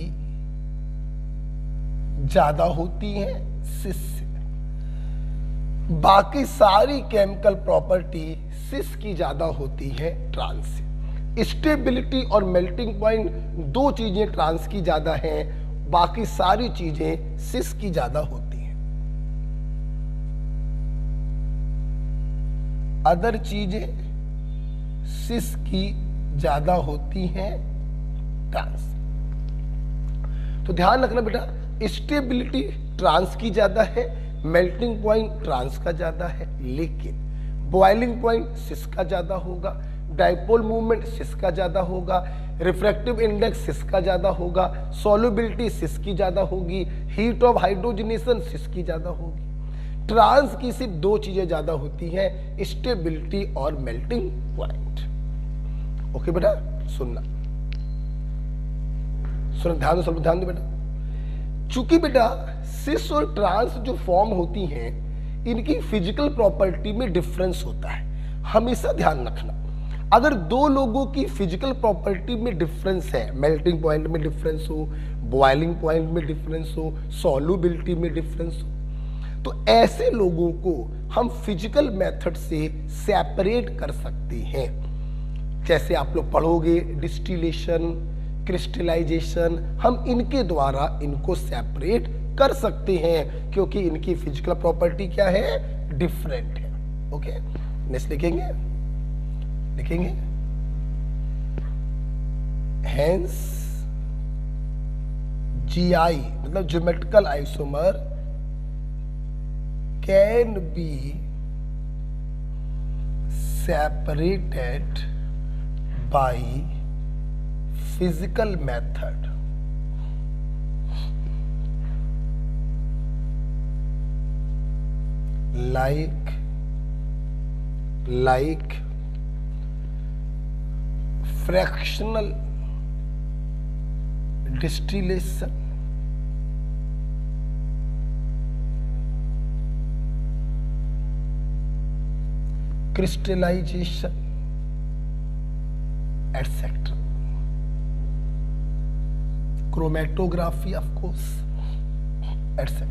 ज्यादा होती हैं सिस से। बाकी सारी केमिकल प्रॉपर्टी सिस की ज्यादा होती है ट्रांस से। स्टेबिलिटी और मेल्टिंग पॉइंट दो चीजें ट्रांस की ज्यादा हैं, बाकी सारी चीजें सिस की ज्यादा होती हैं। अदर चीजें सिस की ज्यादा होती हैं ट्रांस। तो ध्यान रखना बेटा, स्टेबिलिटी ट्रांस की ज्यादा है, मेल्टिंग पॉइंट ट्रांस का ज्यादा है, लेकिन बॉइलिंग पॉइंट सिस का ज्यादा होगा, डाइपोल मूवमेंट सिस का ज्यादा होगा, रिफ्रैक्टिव इंडेक्स सिस का ज्यादा होगा, सॉल्युबिलिटी सिस की ज्यादा होगी, हीट ऑफ हाइड्रोजनेशन सिस की ज्यादा होगी। ट्रांस की सिर्फ दो चीजें ज्यादा होती हैं, स्टेबिलिटी और मेल्टिंग पॉइंट। ओके बेटा, सुनना सुनो ध्यान दो, सब ध्यान दो बेटा। चूंकि बेटा सिस और ट्रांस जो फॉर्म होती हैं इनकी फिजिकल प्रॉपर्टी में डिफरेंस होता है, हमेशा ध्यान रखना। अगर दो लोगों की फिजिकल प्रॉपर्टी में डिफरेंस है, मेल्टिंग पॉइंट में डिफरेंस हो, बॉइलिंग पॉइंट में डिफरेंस हो, सॉल्युबिलिटी में डिफरेंस हो, तो ऐसे लोगों को हम फिजिकल मेथड से सेपरेट कर सकते हैं। जैसे आप लोग पढ़ोगे डिस्टिलेशन, क्रिस्टलाइजेशन, हम इनके द्वारा इनको सेपरेट कर सकते हैं क्योंकि इनकी फिजिकल प्रॉपर्टी क्या है, डिफरेंट है। ओके, नेक्स्ट लिखेंगे हेंस GI मतलब geometrical isomer can be separated by physical method. like fractional distillation, crystallization, etc. chromatography of course, etc.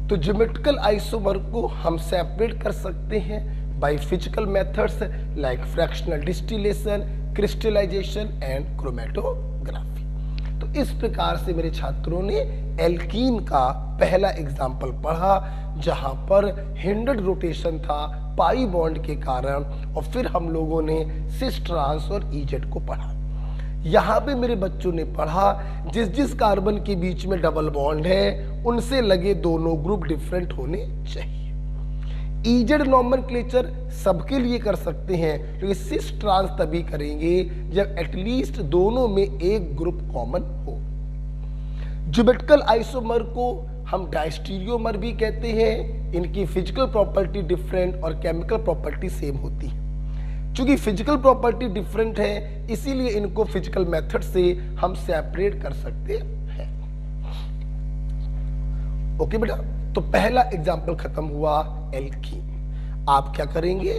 तो ज्योमेट्रिकल आइसोमर को हम सेपरेट कर सकते हैं by physical methods like fractional distillation, crystallization and chromatography. तो इस प्रकार से मेरे छात्रों ने एल्कीन का पहला एग्जाम्पल पढ़ा जहां पर हिंडर्ड रोटेशन था पाई बॉन्ड के कारण, और फिर हम लोगों ने सिस, ट्रांस और इजेड को पढ़ा। यहाँ पे मेरे बच्चों ने पढ़ा जिस जिस कार्बन के बीच में डबल बॉन्ड है उनसे लगे दोनों ग्रुप डिफरेंट होने चाहिए। इजेड नॉमेनक्लेचर सबके लिए कर सकते हैं, लेकिन सिस ट्रांस तभी करेंगे जब एटलीस्ट दोनों में एक ग्रुप कॉमन हो। ज्योमेट्रिकल आइसोमर को हम डायस्टीरियोमर भी कहते हैं। इनकी फिजिकल प्रॉपर्टी डिफरेंट और केमिकल प्रॉपर्टी सेम होती है। चूंकि फिजिकल प्रॉपर्टी डिफरेंट है इसीलिए इनको फिजिकल मेथड से हम सेपरेट कर सकते हैं। ओके बेटा, तो पहला एग्जाम्पल खत्म हुआ एल्कीन। आप क्या करेंगे,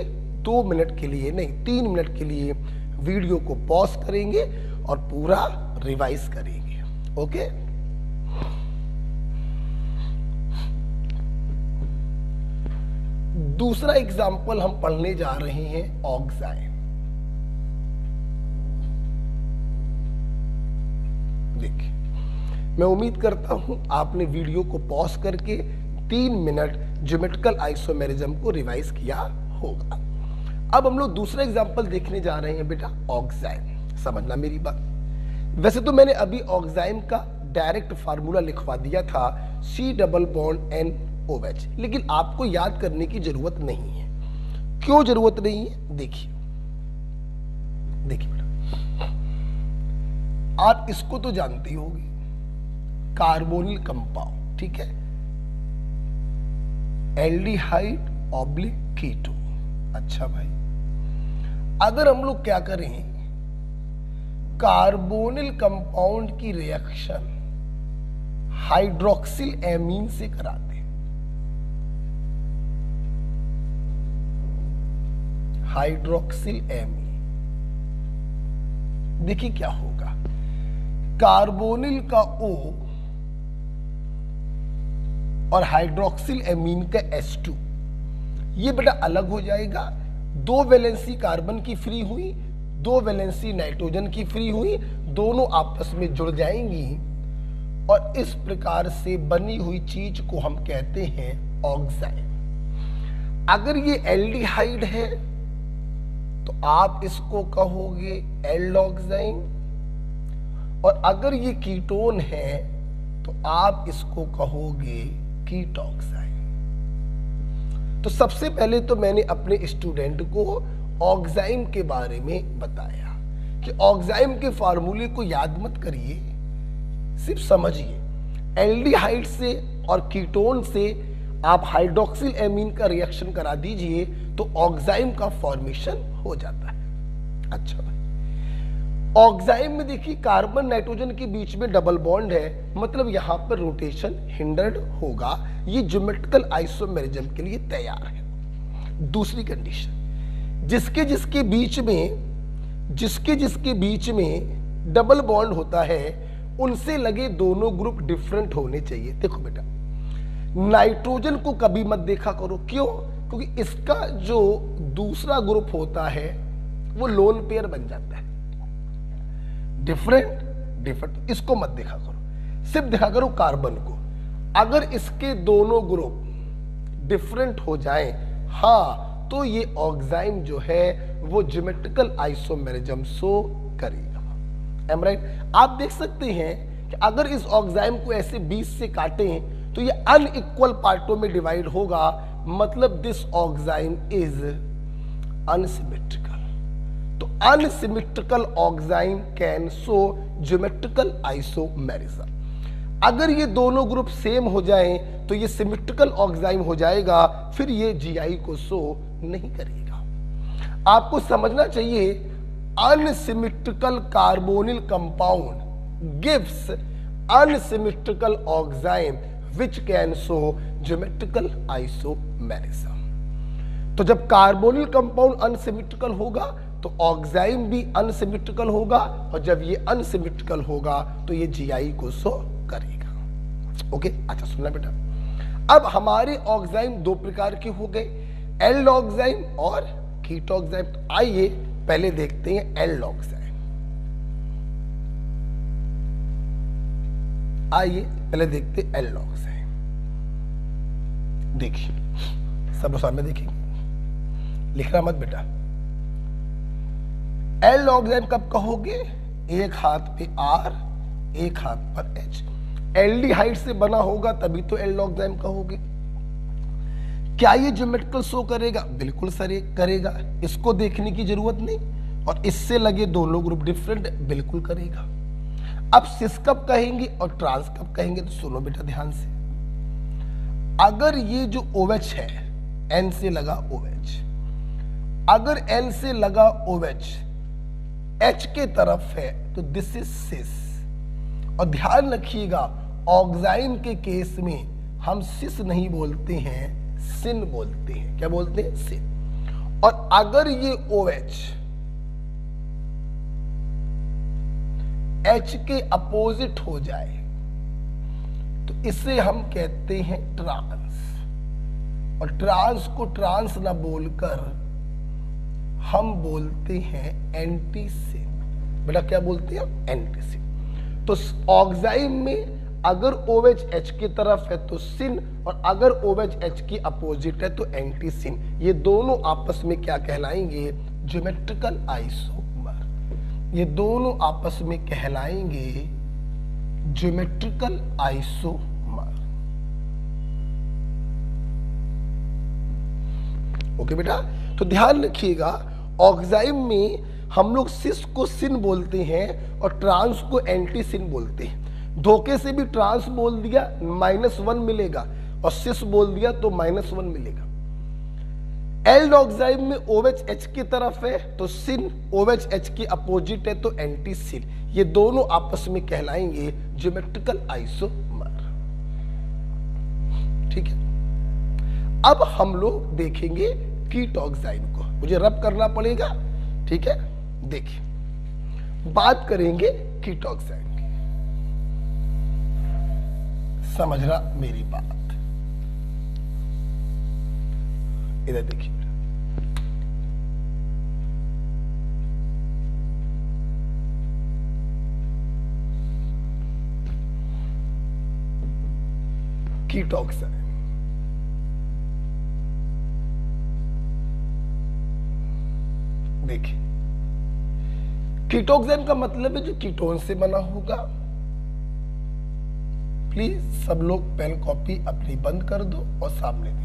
2 मिनट के लिए नहीं 3 मिनट के लिए वीडियो को पॉज करेंगे और पूरा रिवाइज करेंगे। ओके, दूसरा एग्जाम्पल हम पढ़ने जा रहे हैं ऑक्साइन। देखिए, मैं उम्मीद करता हूं आपने वीडियो को पॉज करके 3 मिनट ज्योमेट्रिकल आइसोमेरिज्म को रिवाइज किया होगा। अब हम लोग दूसरा एग्जाम्पल देखने जा रहे हैं बेटा ऑक्साइन। समझना मेरी बात। वैसे तो मैंने अभी ऑक्साइन का डायरेक्ट फार्मूला लिखवा दिया था C+N-OH, लेकिन आपको याद करने की जरूरत नहीं है। क्यों जरूरत नहीं है, देखिए बेटा, आप इसको तो जानते ही होंगे, कार्बोनिल कंपाउंड, ठीक है, एल्डिहाइड ऑब्लिक कीटोन। अच्छा भाई, अगर हम लोग क्या करें, कार्बोनिल कंपाउंड की रिएक्शन हाइड्रोक्सिल एमीन से कराते हैं, हाइड्रोक्सिल एमीन, देखिए क्या होगा, कार्बोनिल का O और हाइड्रोक्सिल एमीन का H2, ये बेटा अलग हो जाएगा। 2 वैलेंसी कार्बन की फ्री हुई, 2 वैलेंसी नाइट्रोजन की फ्री हुई, दोनों आपस में जुड़ जाएंगी और इस प्रकार से बनी हुई चीज को हम कहते हैं ऑक्साइन। अगर ये एल्डिहाइड है तो आप इसको कहोगे एल्डोक्साइन, और अगर ये कीटोन है तो आप इसको कहोगे कीटोक्साइन। तो सबसे पहले तो मैंने अपने स्टूडेंट को ऑक्साइन के बारे में बताया कि ऑक्साइन के फार्मूले को याद मत करिए, सिर्फ समझिए। एल्डिहाइड से और कीटोन से आप हाइड्रोक्सिल एमीन का रिएक्शन करा दीजिए तो ऑक्साइन का फॉर्मेशन हो जाता है। अच्छा भाई, ऑक्साइड में देखिए कार्बन नाइट्रोजन के बीच में डबल बॉन्ड है, मतलब यहां पर रोटेशन हिंडर्ड होगा, ये ज्योमेट्रिकल आइसोमेरिज्म के लिए तैयार है। दूसरी कंडीशन, जिसके जिसके बीच में डबल बॉन्ड होता है उनसे लगे दोनों ग्रुप डिफरेंट होने चाहिए। देखो बेटा, नाइट्रोजन को कभी मत देखा करो, क्यों? क्योंकि इसका जो दूसरा ग्रुप होता है वो लोन पेयर बन जाता है, डिफरेंट, इसको मत देखा करो, सिर्फ देखा करो कार्बन को। अगर इसके दोनों ग्रुप डिफरेंट हो जाएं, हाँ, तो ये ऑक्साइड जो है वो ज्योमेट्रिकल आइसोमेरिज्म शो करेगा। Um right? आप देख सकते हैं कि अगर इस ऑक्साइड को ऐसे 20 से काटें तो ये अनइक्वल पार्टों में डिवाइड होगा, मतलब दिस ऑक्साइड इज अनसिमेट्रिकल। तो unsymmetrical oxide can show geometrical isomerism. अगर ये दोनों ग्रुप सेम हो जाएं तो ये सिमेट्रिकल ऑक्साइड हो जाएगा, फिर ये जीआई को शो नहीं करेगा। आपको समझना चाहिए, unsymmetrical carbonyl compound gives unsymmetrical oxide which can show geometrical isomerism. तो जब कार्बोनिल कंपाउंड अनसिमेट्रिकल होगा तो ऑक्साइड भी अनसिमेट्रिकल होगा, और जब ये अनसिमेट्रिकल होगा तो ये जीआई को शो करेगा। ओके, अच्छा सुनना बेटा, अब हमारे ऑक्साइड दो प्रकार के हो गए, एल्ड ऑक्साइड और कीट ऑक्साइड। आइए पहले देखते हैं एल्ड ऑक्साइड। आइए पहले देखते हैं एल्ड ऑक्साइड। देखिए सब लोग सामने देखिए, लिखना मत बेटा। एल्ड ऑक्साइड कब कहोगे? एक हाथ पे आर, एक हाथ पर एच। एल्डिहाइड से बना होगा तभी तो एल्ड ऑक्साइड कहोगे। क्या ये ज्योमेट्रिकल शो करेगा? बिल्कुल सर करेगा, इसको देखने की जरूरत नहीं। और इससे लगे दोनों ग्रुप डिफरेंट, बिल्कुल करेगा। अब सिस कब कहेंगे और ट्रांस कब कहेंगे? तो सुनो बेटा ध्यान से, अगर ये जो OH है, N से लगा OH, अगर N से लगा OH H के तरफ है तो दिस इज सिस। और ध्यान रखिएगा, ऑक्साइड के केस में हम सिस नहीं बोलते हैं, सिन बोलते हैं। क्या बोलते हैं? सिन। और अगर ये OH H के अपोजिट हो जाए तो इसे हम कहते हैं ट्रांस। और ट्रांस को ट्रांस ना बोलकर हम बोलते हैं एंटीसिन। बेटा क्या बोलते हैं? एंटीसिन। तो ऑक्साइड में अगर OH H की तरफ है तो सिन, और अगर OH H की अपोजिट है तो एंटीसिन। ये दोनों आपस में क्या कहलाएंगे? Geometrical isomer. ये दोनों आपस में कहलाएंगे ज्योमेट्रिकल आइसोमर। ओके बेटा, तो ध्यान रखिएगा, ऑक्साइड में हम लोग सिस को सिन बोलते हैं और ट्रांस को एंटीसिन बोलते हैं। धोखे से भी ट्रांस बोल दिया -1 मिलेगा, और सिस बोल दिया तो -1 मिलेगा। एल्ड ऑक्साइड में OH H की तरफ है तो सिन, OH H की अपोजिट है तो एंटीसिन। ये दोनों आपस में कहलाएंगे ज्योमेट्रिकल आइसोमर। ठीक है, अब हम लोग देखेंगे कीट ऑक्साइड को। मुझे रब करना पड़ेगा, ठीक है। देखिए, बात करेंगे कीट ऑक्साइड की, समझना मेरी बात। इधर देखिए, कीट ऑक्साइड। देखिए, कीट ऑक्साइड का मतलब है जो कीटोन से बना होगा। प्लीज सब लोग पेन कॉपी अपनी बंद कर दो और सामने देखो।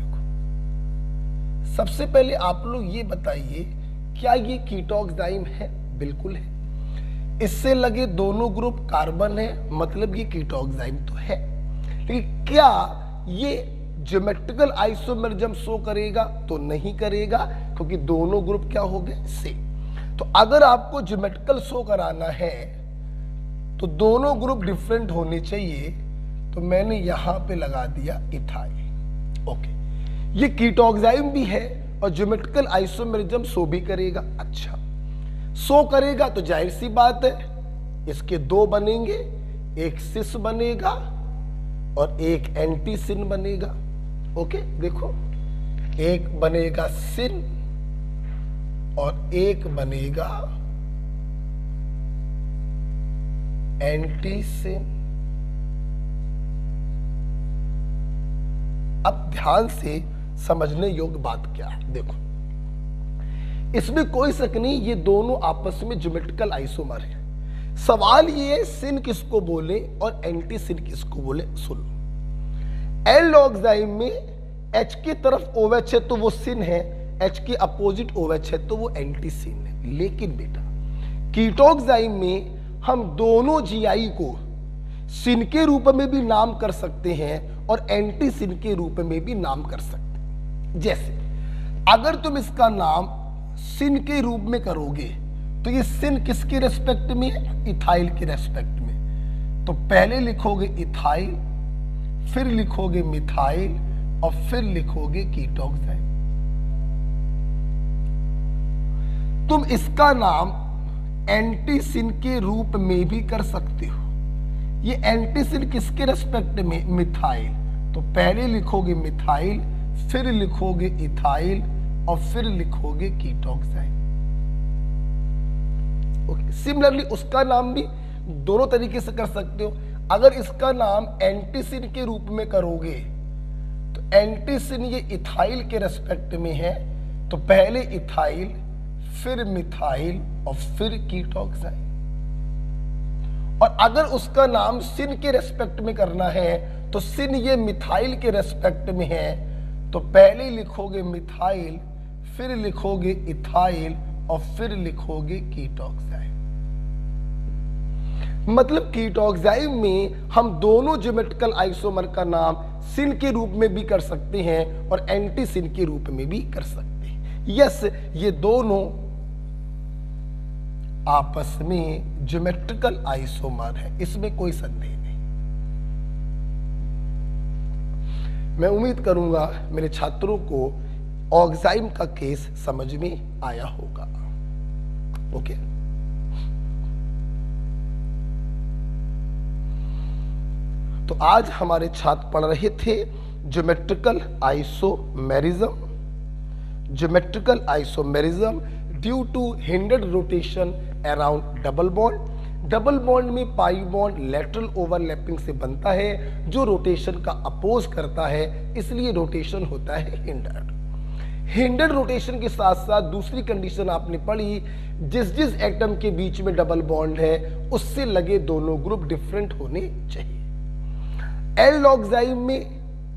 सबसे पहले आप लोग ये बताइए, क्या ये कीट ऑक्साइड है? बिल्कुल है। इससे लगे दोनों ग्रुप कार्बन है, मतलब ये कीट ऑक्साइड तो है। लेकिन क्या ये ज्योमेट्रिकल आइसोमेरिज्म शो करेगा? तो नहीं करेगा, क्योंकि दोनों ग्रुप क्या हो गए? सेम। तो अगर आपको ज्योमेट्रिकल शो कराना है तो दोनों ग्रुप डिफरेंट होने चाहिए, तो मैंने यहां पे लगा दिया इथाइल। ओके, ये कीटोक्साइम भी है और ज्योमेट्रिकल आइसोमेरिज्म शो भी करेगा। अच्छा, शो करेगा तो जाहिर सी बात है इसके दो बनेंगे, एक सिस बनेगा और एक एंटी सिन बनेगा। ओके, देखो एक बनेगा सिन और एक बनेगा एंटी सिन। अब ध्यान से समझने योग्य बात क्या है, देखो इसमें कोई शक नहीं, ये दोनों आपस में ज्योमेट्रिकल आइसोमर है। सवाल ये है सिन किसको बोले और एंटी सिन किसको बोले। सुनो, एल्डोक्साइम में H की तरफ OH है तो वो सिन है, H के अपोजिट OH है तो वो एंटी सिन है। लेकिन बेटा कीटोक्साइम में हम दोनों GI को सिन के रूप में भी नाम कर सकते हैं और एंटी सिन के रूप में भी नाम कर सकते हैं। जैसे अगर तुम इसका नाम सिन के रूप में करोगे तो ये सिन किसके रेस्पेक्ट में है, इथाइल के रेस्पेक्ट में। तो पहले लिखोगे इथाइल, फिर लिखोगे मिथाइल और फिर लिखोगे कीटोक्साइम। तुम इसका नाम एंटी सिन के रूप में भी कर सकते हो। ये एंटी सिन किसके रेस्पेक्ट में, मिथाइल। तो पहले लिखोगे मिथाइल, फिर लिखोगे इथाइल और फिर लिखोगे कीटोक्साइम। ओके, सिमिलरली उसका नाम भी दोनों तरीके से कर सकते हो। अगर इसका नाम एंटीसिन के रूप में करोगे तो एंटीसिन ये इथाइल के रेस्पेक्ट में है, तो पहले इथाइल फिर मिथाइल और फिर कीटोक्साइम। और अगर उसका नाम सिन के रेस्पेक्ट में करना है तो सिन ये मिथाइल के रेस्पेक्ट में है, तो पहले लिखोगे मिथाइल, फिर लिखोगे इथाइल और फिर लिखोगे कीटोक्साइम। मतलब कीटोक्साइम में हम दोनों ज्योमेट्रिकल आइसोमर का नाम सिन के रूप में भी कर सकते हैं और एंटी सिन के रूप में भी कर सकते हैं। यस, ये दोनों आपस में ज्योमेट्रिकल आइसोमर है, इसमें कोई संदेह नहीं। मैं उम्मीद करूंगा मेरे छात्रों को ऑक्साइम का केस समझ में आया होगा। ओके, तो आज हमारे छात्र पढ़ रहे थे geometrical isomerism. Geometrical isomerism due to hindered rotation around double bond. Double bond में पाई बॉन्ड लेटरल ओवरलैपिंग से बनता है जो रोटेशन का अपोज करता है, इसलिए रोटेशन होता है हिंडर्ड। हिंडर्ड रोटेशन के साथ साथ दूसरी कंडीशन आपने पढ़ी, जिस जिस एटम के बीच में डबल बॉन्ड है उससे लगे दोनों ग्रुप डिफरेंट होने चाहिए। एल्डोक्साइम में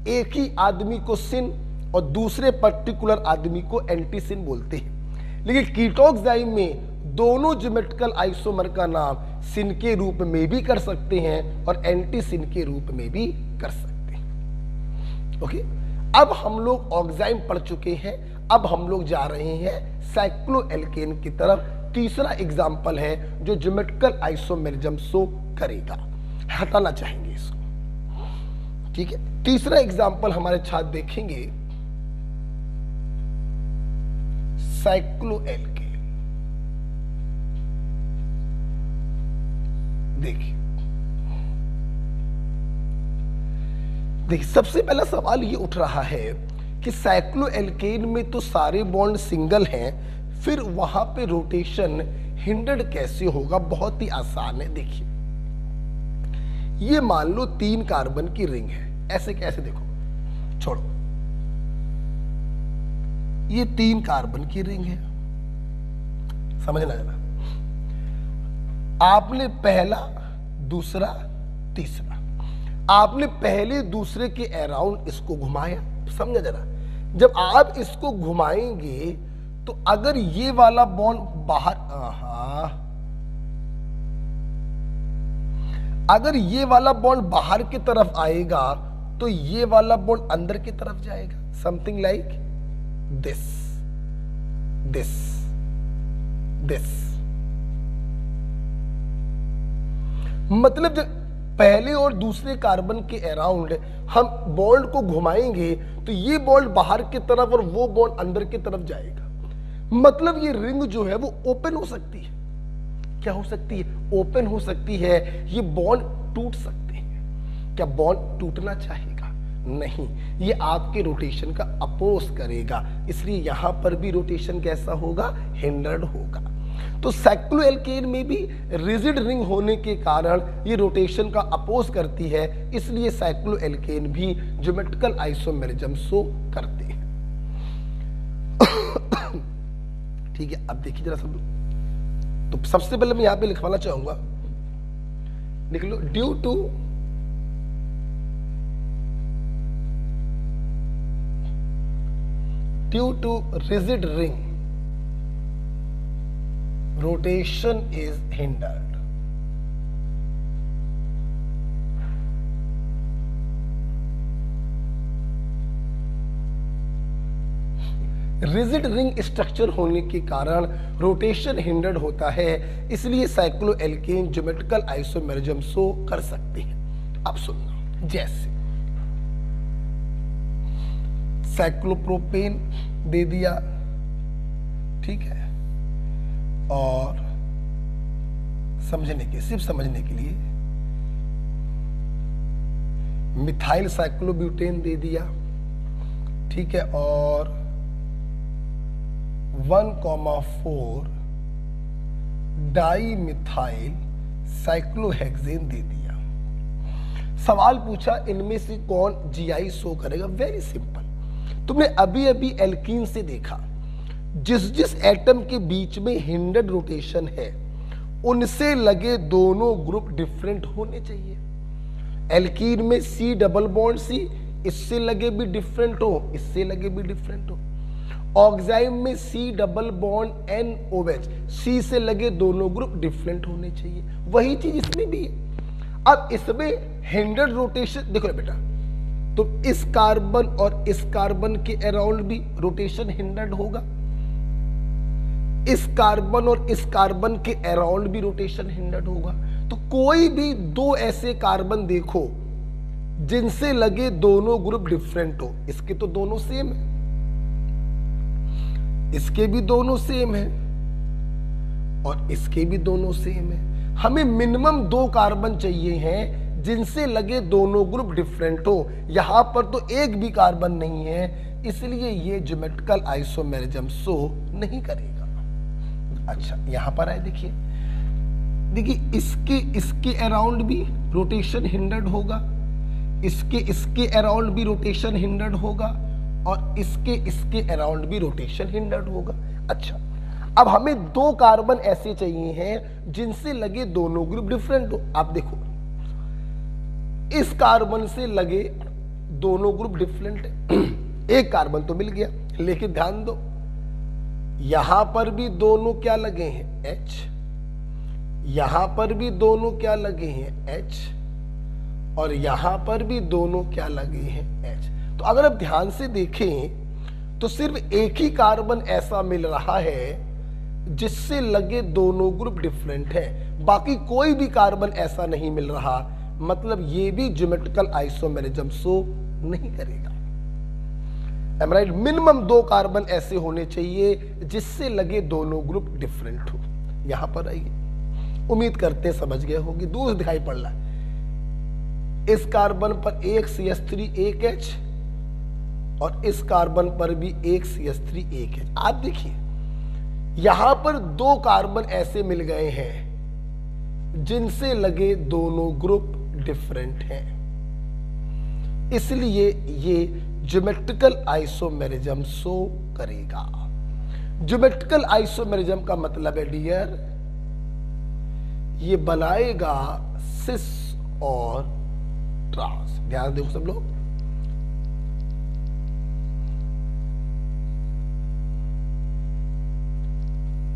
एक ही आदमी को सिन और दूसरे पर्टिकुलर आदमी को एंटीसिन बोलते हैं, लेकिन कीटोक्साइम में दोनों ज्योमेट्रिकल आइसोमर का नाम सिन के रूप में भी कर सकते हैं और एंटीसिन के रूप में भी कर सकते हैं। ओके, अब हम लोग ऑक्साइम पढ़ चुके हैं, अब हम लोग जा रहे हैं साइक्लोएल्केन की तरफ। तीसरा एग्जाम्पल है जो ज्योमेट्रिकल आइसोमेरिज्म शो करेगा, हटाना चाहेंगे इसको। ठीक है, तीसरा एग्जाम्पल हमारे छात्र देखेंगे साइक्लोएल्केन। देखिए सबसे पहला सवाल ये उठ रहा है कि साइक्लोएल्केन में तो सारे बॉन्ड सिंगल हैं, फिर वहां पे रोटेशन हिंडर्ड कैसे होगा। बहुत ही आसान है। देखिए ये मान लो 3 कार्बन की रिंग है, ऐसे कैसे, देखो छोड़ो, ये 3 कार्बन की रिंग है, समझना जरा। आपने पहला, दूसरा, तीसरा, आपने पहले दूसरे के अराउंड इसको घुमाया, समझा जरा। जब आप इसको घुमाएंगे तो अगर ये वाला बॉन्ड बाहर, अगर ये वाला बॉन्ड बाहर की तरफ आएगा तो ये वाला बॉन्ड अंदर की तरफ जाएगा, something like this, this, this. मतलब जब पहले और दूसरे कार्बन के अराउंड हम बॉन्ड को घुमाएंगे तो ये बॉन्ड बाहर की तरफ और वो बॉन्ड अंदर की तरफ जाएगा। मतलब ये रिंग जो है वो ओपन हो सकती है। क्या हो सकती है? ओपन हो सकती है। ये बॉन्ड टूट सकते हैं। क्या बॉन्ड टूटना चाहेगा? नहीं, ये आपके रोटेशन का अपोज करेगा। इसलिए यहां पर भी रोटेशन कैसा होगा? हिंडर्ड होगा। तो साइक्लोएल्केन में भी रिजिड रिंग होने के कारण ये रोटेशन का अपोज करती है, इसलिए साइक्लोएल्केन भी ज्योमेट्रिकल आइसोमेरिज्म शो करते हैं। ठीक है, अब देखिए जरा सब। तो सबसे पहले मैं यहां पे लिखवाना चाहूंगा, लिख लो, due to rigid ring rotation is hindered. Rigid ring structure होने के कारण रोटेशन हिंडर्ड होता है, इसलिए साइक्लोएल्केन ज्योमेट्रिकल आइसोमेरिज्म शो कर सकते हैं। अब सुनना, जैसे साइक्लोप्रोपेन दे दिया, ठीक है, और समझने के, सिर्फ समझने के लिए मिथाइल साइक्लोब्यूटेन दे दिया, ठीक है, और 1,4 डाई मिथाइल साइक्लोहेक्सेन दे दिया। सवाल पूछा इनमें से कौन जीआई शो करेगा? Very simple. तुमने अभी अभी एल्कीन से देखा, जिस जिस एटम के बीच में हिंडर्ड रोटेशन है उनसे लगे दोनों ग्रुप डिफरेंट होने चाहिए। एल्कीन में C डबल बॉन्ड C, इससे लगे भी डिफरेंट हो, इससे लगे भी डिफरेंट हो। ऑक्साइड में C double bond NOH, C से लगे दोनों ग्रुप डिफरेंट होने चाहिए। वही चीज इसमें भी है। अब इसमें हिंडर्ड रोटेशन देखो ना बेटा, तो इस कार्बन और इस कार्बन के अराउंड भी रोटेशन हिंडर्ड होगा, इस कार्बन और इस कार्बन के अराउंड भी रोटेशन हिंडर्ड होगा। तो कोई भी दो ऐसे कार्बन देखो जिनसे लगे दोनों ग्रुप डिफरेंट हो, इसके तो दोनों सेम है, इसके भी दोनों सेम है, और इसके भी दोनों सेम है। हमें मिनिमम दो कार्बन चाहिए हैं जिनसे लगे दोनों ग्रुप डिफरेंट हो। यहां पर तो एक भी कार्बन नहीं है, इसलिए ये ज्योमेट्रिकल आइसोमेरिज्म शो नहीं करेगा। अच्छा, यहां पर आए, देखिए देखिए, इसके अराउंड भी रोटेशन हिंडर्ड होगा, इसके अराउंड भी रोटेशन हिंडर्ड होगा, और इसके अराउंड भी रोटेशन हिंडर्ड होगा। अच्छा, अब हमें दो कार्बन ऐसे चाहिए हैं जिनसे लगे दोनों ग्रुप डिफरेंट हो। आप देखो, इस कार्बन से लगे दोनों ग्रुप डिफरेंट है, एक कार्बन तो मिल गया, लेकिन ध्यान दो, यहां पर भी दोनों क्या लगे हैं? H, यहां पर भी दोनों क्या लगे हैं? H, और यहां पर भी दोनों क्या लगे हैं? H। तो अगर आप ध्यान से देखें तो सिर्फ एक ही कार्बन ऐसा मिल रहा है जिससे लगे दोनों ग्रुप डिफरेंट है, बाकी कोई भी कार्बन ऐसा नहीं मिल रहा। मतलब ये भी ज्योमेट्रिकल आइसोमेरिज्म शो नहीं करेगा। Um right? मिनिमम दो कार्बन ऐसे होने चाहिए जिससे लगे दोनों ग्रुप डिफरेंट हो। यहां पर आइए, उम्मीद करते समझ गए होंगे, दूर दिखाई पड़ रहा है। इस कार्बन पर एक CH3 एक H, और इस कार्बन पर भी एक CH3 एक H। आप देखिए, यहां पर दो कार्बन ऐसे मिल गए हैं जिनसे लगे दोनों ग्रुप डिफरेंट हैं, इसलिए ये ज्योमेट्रिकल आइसोमेरिज्म शो करेगा। ज्योमेट्रिकल आइसोमेरिज्म का मतलब है डियर, ये बनाएगा सिस और ट्रांस। ध्यान देखो सब लोग,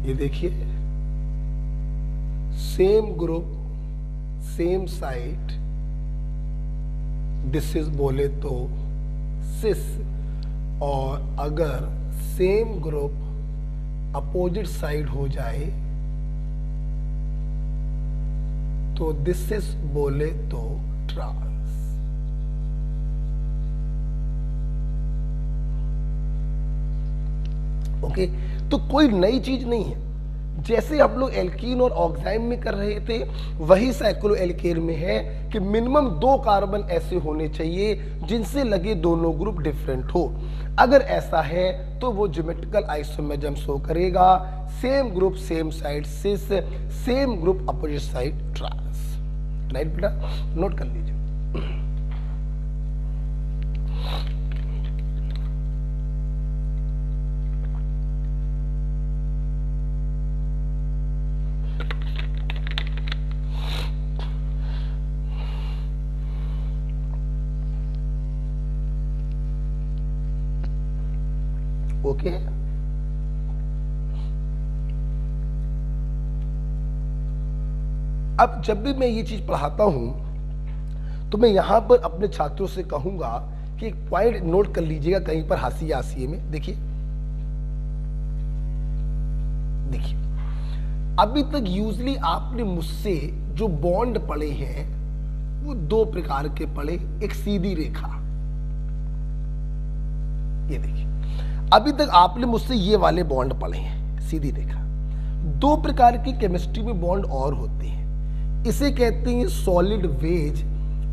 ये देखिए, same group same site, this is बोले तो सिस, और अगर सेम ग्रुप अपोजिट साइड हो जाए तो दिस इज बोले तो ट्रांस। ओके, तो कोई नई चीज नहीं है। जैसे हम लोग एल्कीन और ऑक्साइड में कर रहे थे वही साइक्लोएल्केन में है कि मिनिमम 2 कार्बन ऐसे होने चाहिए जिनसे लगे दोनों ग्रुप डिफरेंट हो। अगर ऐसा है तो वो ज्योमेट्रिकल आइसोमेरिज्म शो करेगा, same group same side cis, same group opposite side trans. Right बेटा, नोट कर लीजिए। ओके, अब जब भी मैं ये चीज पढ़ाता हूं तो मैं यहां पर अपने छात्रों से कहूंगा कि एक पॉइंट नोट कर लीजिएगा कहीं पर हाशिए हाशिए में। देखिए देखिए, अभी तक यूजली आपने मुझसे जो बॉन्ड पढ़े हैं वो 2 प्रकार के पढ़े। एक सीधी रेखा, ये देखिए, अभी तक आपने मुझसे ये वाले बॉन्ड पढ़े हैं, सीधी रेखा। 2 प्रकार की केमिस्ट्री में बॉन्ड और होते हैं, इसे कहते हैं सॉलिड वेज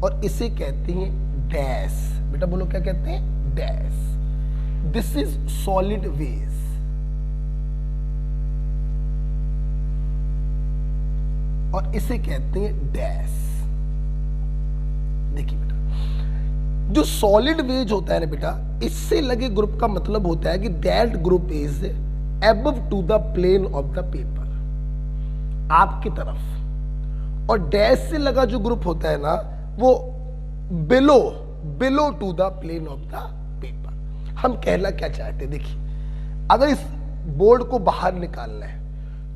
और इसे कहते हैं डैश। बेटा बोलो क्या कहते हैं? Dash. This is solid wedge और इसे कहते हैं डैश। देखिए बेटा, जो सॉलिड वेज होता है ना बेटा, इससे लगे ग्रुप का मतलब होता है कि that group is above to the plane of the paper, आपकी तरफ। और डैश से लगा जो ग्रुप होता है ना वो below to the plane of the paper. हम कहना क्या चाहते हैं? देखिए, अगर इस बोर्ड को बाहर निकालना है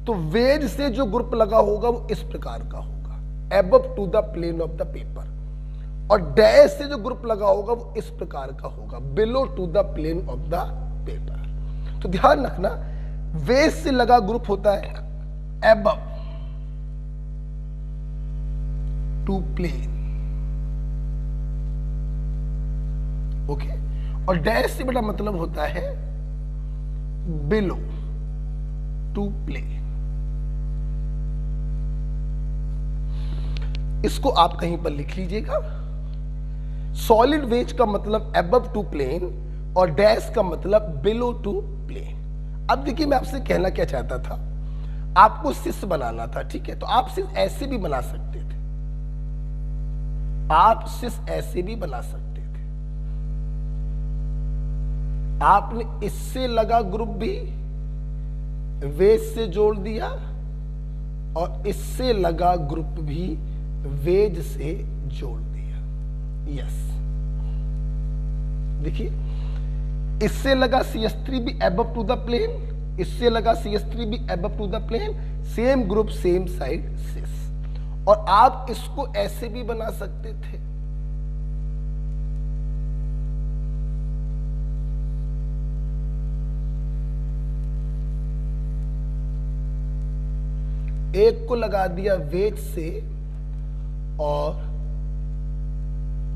तो वेज से जो ग्रुप लगा होगा वो इस प्रकार का होगा, above to the plane of the paper. और डैश से जो ग्रुप लगा होगा वो इस प्रकार का होगा, below to the plane of the paper. तो ध्यान रखना, वेज से लगा ग्रुप होता है अबव टू प्लेन, ओके। और डैश से बड़ा मतलब होता है बिलो टू प्लेन। इसको आप कहीं पर लिख लीजिएगा। सॉलिड वेज का मतलब अबव टू प्लेन और डैश का मतलब बिलो टू प्लेन। अब देखिए, मैं आपसे कहना क्या चाहता था, आपको सिस बनाना था, ठीक है? तो आप सिस ऐसे भी बना सकते थे, आप सिस ऐसे भी बना सकते थे। आपने इससे लगा ग्रुप भी वेज से जोड़ दिया और इससे लगा ग्रुप भी वेज से जोड़ दिया। यस, देखिए, इससे लगा CH3 भी अबव टू द प्लेन, इससे लगा CH3 भी above to the plane, same group same side cis. और आप इसको ऐसे भी बना सकते थे, एक को लगा दिया वेज से और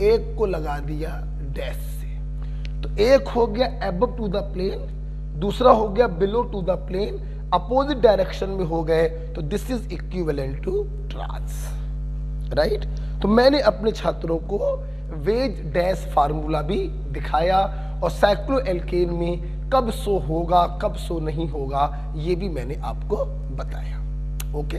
एक को लगा दिया डैश से। तो एक हो गया अबव टू द प्लेन, दूसरा हो गया below to the plane, opposite direction में हो गए, तो this is equivalent to trans. Right? तो मैंने अपने छात्रों को वेज डैश फार्मूला भी दिखाया और साइक्लोएल्केन में कब सो होगा कब सो नहीं होगा ये भी मैंने आपको बताया। ओके,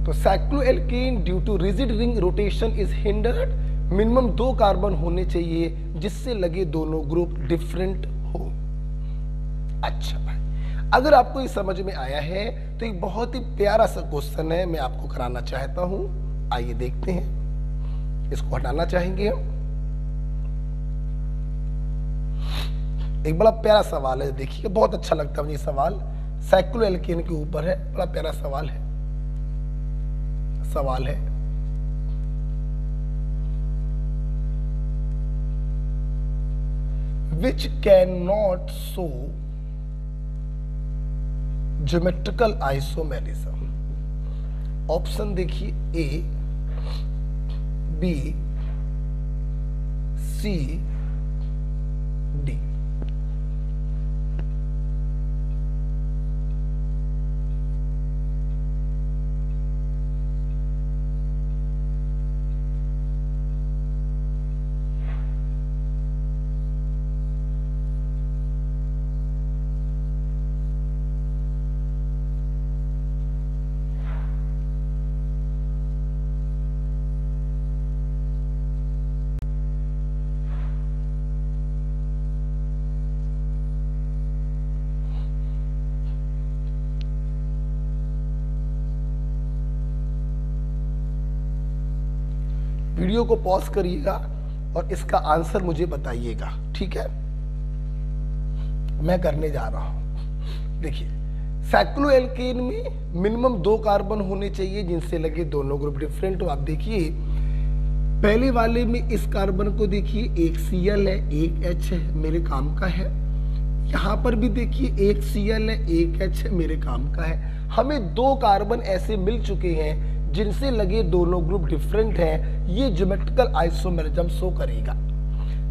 तो cycloalkane due to rigid ring rotation is hindered. Minimum 2 carbon होने चाहिए जिससे लगे दोनों ग्रुप डिफरेंट हो। अच्छा भाई, अगर आपको ये समझ में आया है तो एक बहुत ही प्यारा सा क्वेश्चन है, मैं आपको कराना चाहता हूं। आइए देखते हैं, इसको हटाना चाहेंगे हम। एक बड़ा प्यारा सवाल है, देखिए बहुत अच्छा लगता है मुझे सवाल, साइक्लोएल्केन के ऊपर है, बड़ा प्यारा सवाल है। which cannot show geometrical isomerism. Option देखिए, ए, बी, सी, डी। वीडियो को पॉज करिएगा और इसका आंसर मुझे बताइएगा, ठीक है? मैं करने जा रहा हूं। देखिए, साइक्लोएल्केन में मिनिमम 2 कार्बन होने चाहिए जिनसे लगे दोनों ग्रुप डिफरेंट हो। आप देखिए पहले वाले में इस कार्बन को देखिए, एक Cl है, एक H है, मेरे काम का है। यहाँ पर भी देखिए एक Cl है, एक H है, मेरे काम का है। हमें 2 कार्बन ऐसे मिल चुके हैं जिनसे लगे दोनों ग्रुप डिफरेंट हैं। ये ज्योमेट्रिकल आइसोमेरिज्म शो करेगा।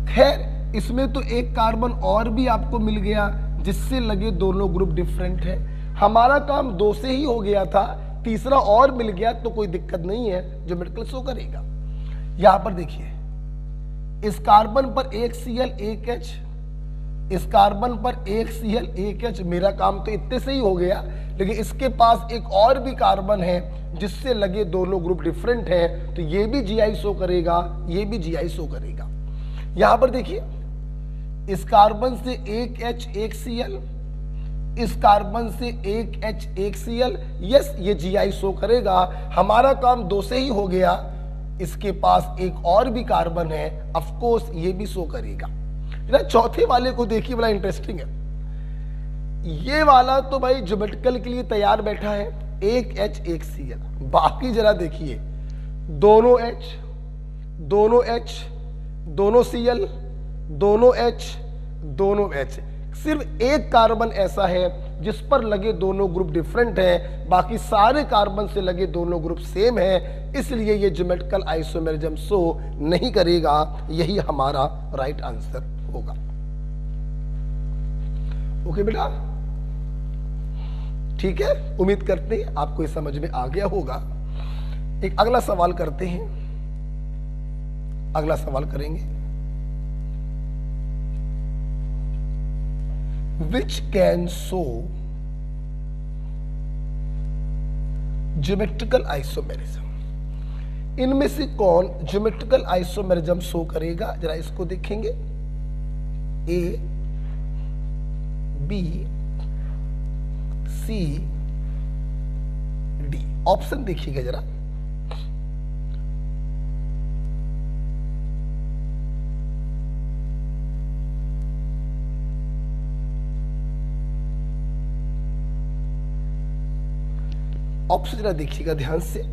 खैर, इसमें तो एक कार्बन और भी आपको मिल गया जिससे लगे दोनों ग्रुप डिफरेंट हैं। हमारा काम 2 से ही हो गया था, तीसरा और मिल गया तो कोई दिक्कत नहीं है, ज्योमेट्रिकल शो करेगा। यहां पर देखिए, इस कार्बन पर एक Cl, एक H, इस कार्बन पर एक Cl, एक H। मेरा काम तो इतने से ही हो गया, लेकिन इसके पास एक और भी कार्बन है जिससे लगे दोनों ग्रुप डिफरेंट हैं, तो ये भी Gi शो करेगा, ये भी Gi शो करेगा। यहां पर देखिए, इस कार्बन से एक H, एक Cl, इस कार्बन से एक H, एक Cl। यस, ये Gi शो करेगा। हमारा काम 2 से ही हो गया, इसके पास एक और भी कार्बन है, ऑफ कोर्स ये भी शो करेगा। चौथे वाले को देखिए, बड़ा इंटरेस्टिंग है। ये वाला तो भाई ज्योमेट्रिकल के लिए तैयार बैठा है, एक H, एक Cl। बाकी जरा देखिए, दोनों H, दोनों H, दोनों Cl, दोनों H, दोनों H। सिर्फ एक कार्बन ऐसा है जिस पर लगे दोनों ग्रुप डिफरेंट हैं, बाकी सारे कार्बन से लगे दोनों ग्रुप सेम है, इसलिए ये ज्योमेट्रिकल आइसोमेरिज्म शो नहीं करेगा। यही हमारा राइट आंसर होगा। ओके बेटा, ठीक है? उम्मीद करते हैं आपको ये समझ में आ गया होगा। एक अगला सवाल करते हैं। अगला सवाल करेंगे, which can show geometrical isomerism. इनमें से कौन ज्योमेट्रिकल आइसोमेरिज्म शो करेगा? जरा इसको देखेंगे, ए, बी, सी, डी। ऑप्शन देखिएगा जरा। ऑप्शन जरा देखिएगा ध्यान से।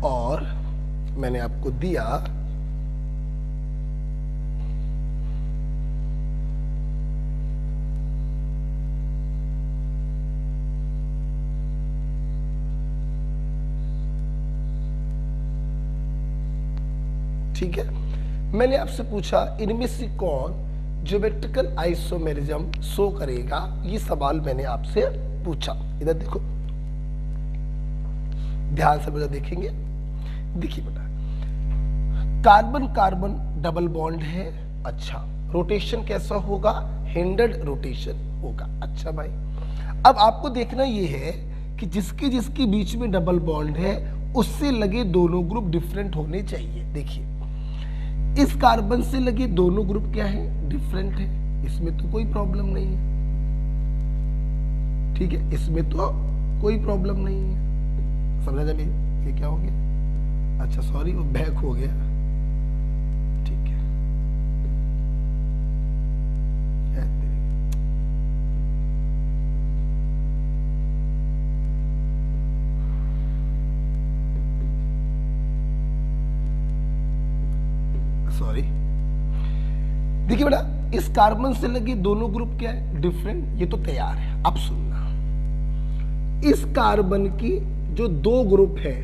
और मैंने आपको दिया ठीक है। मैंने आपसे पूछा इनमें से कौन ज्योमेट्रिकल आइसोमेरिज्म शो करेगा, ये सवाल मैंने आपसे पूछा। इधर देखो, ध्यान से बेटा देखेंगे। देखिए बेटा, कार्बन कार्बन डबल बॉन्ड है, अच्छा। रोटेशन कैसा होगा? हिंडर्ड रोटेशन होगा, अच्छा भाई। अब आपको देखना ये है कि जिसके जिसके बीच में डबल बॉन्ड है उससे लगे दोनों ग्रुप डिफरेंट होने चाहिए। देखिए, इस कार्बन से लगे दोनों ग्रुप क्या है? डिफरेंट है, इसमें तो कोई प्रॉब्लम नहीं है। ठीक है, इसमें तो कोई प्रॉब्लम नहीं है। समझा जब ये क्या हो गया, अच्छा सॉरी वो बैक हो गया, ठीक है। सॉरी, देखिए बेटा, इस कार्बन से लगे दोनों ग्रुप क्या है, डिफरेंट, ये तो तैयार है। अब सुनना, इस कार्बन की जो दो ग्रुप है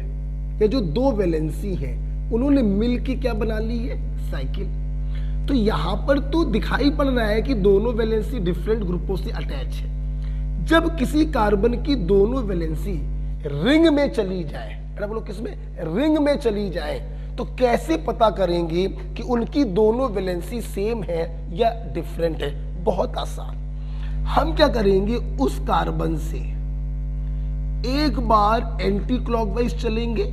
या जो दो वैलेंसी है, उन्होंने मिलकर क्या बना ली है, साइकिल। तो यहां पर तो दिखाई पड़ रहा है कि दोनों वैलेंसी डिफरेंट ग्रुपों से अटैच है। जब किसी कार्बन की दोनों वैलेंसी रिंग में चली जाए, बोलो किसमें, रिंग में चली जाए, तो कैसे पता करेंगे कि उनकी दोनों वैलेंसी सेम है या डिफरेंट है? बहुत आसान, हम क्या करेंगे, उस कार्बन से एक बार एंटी क्लॉकवाइज चलेंगे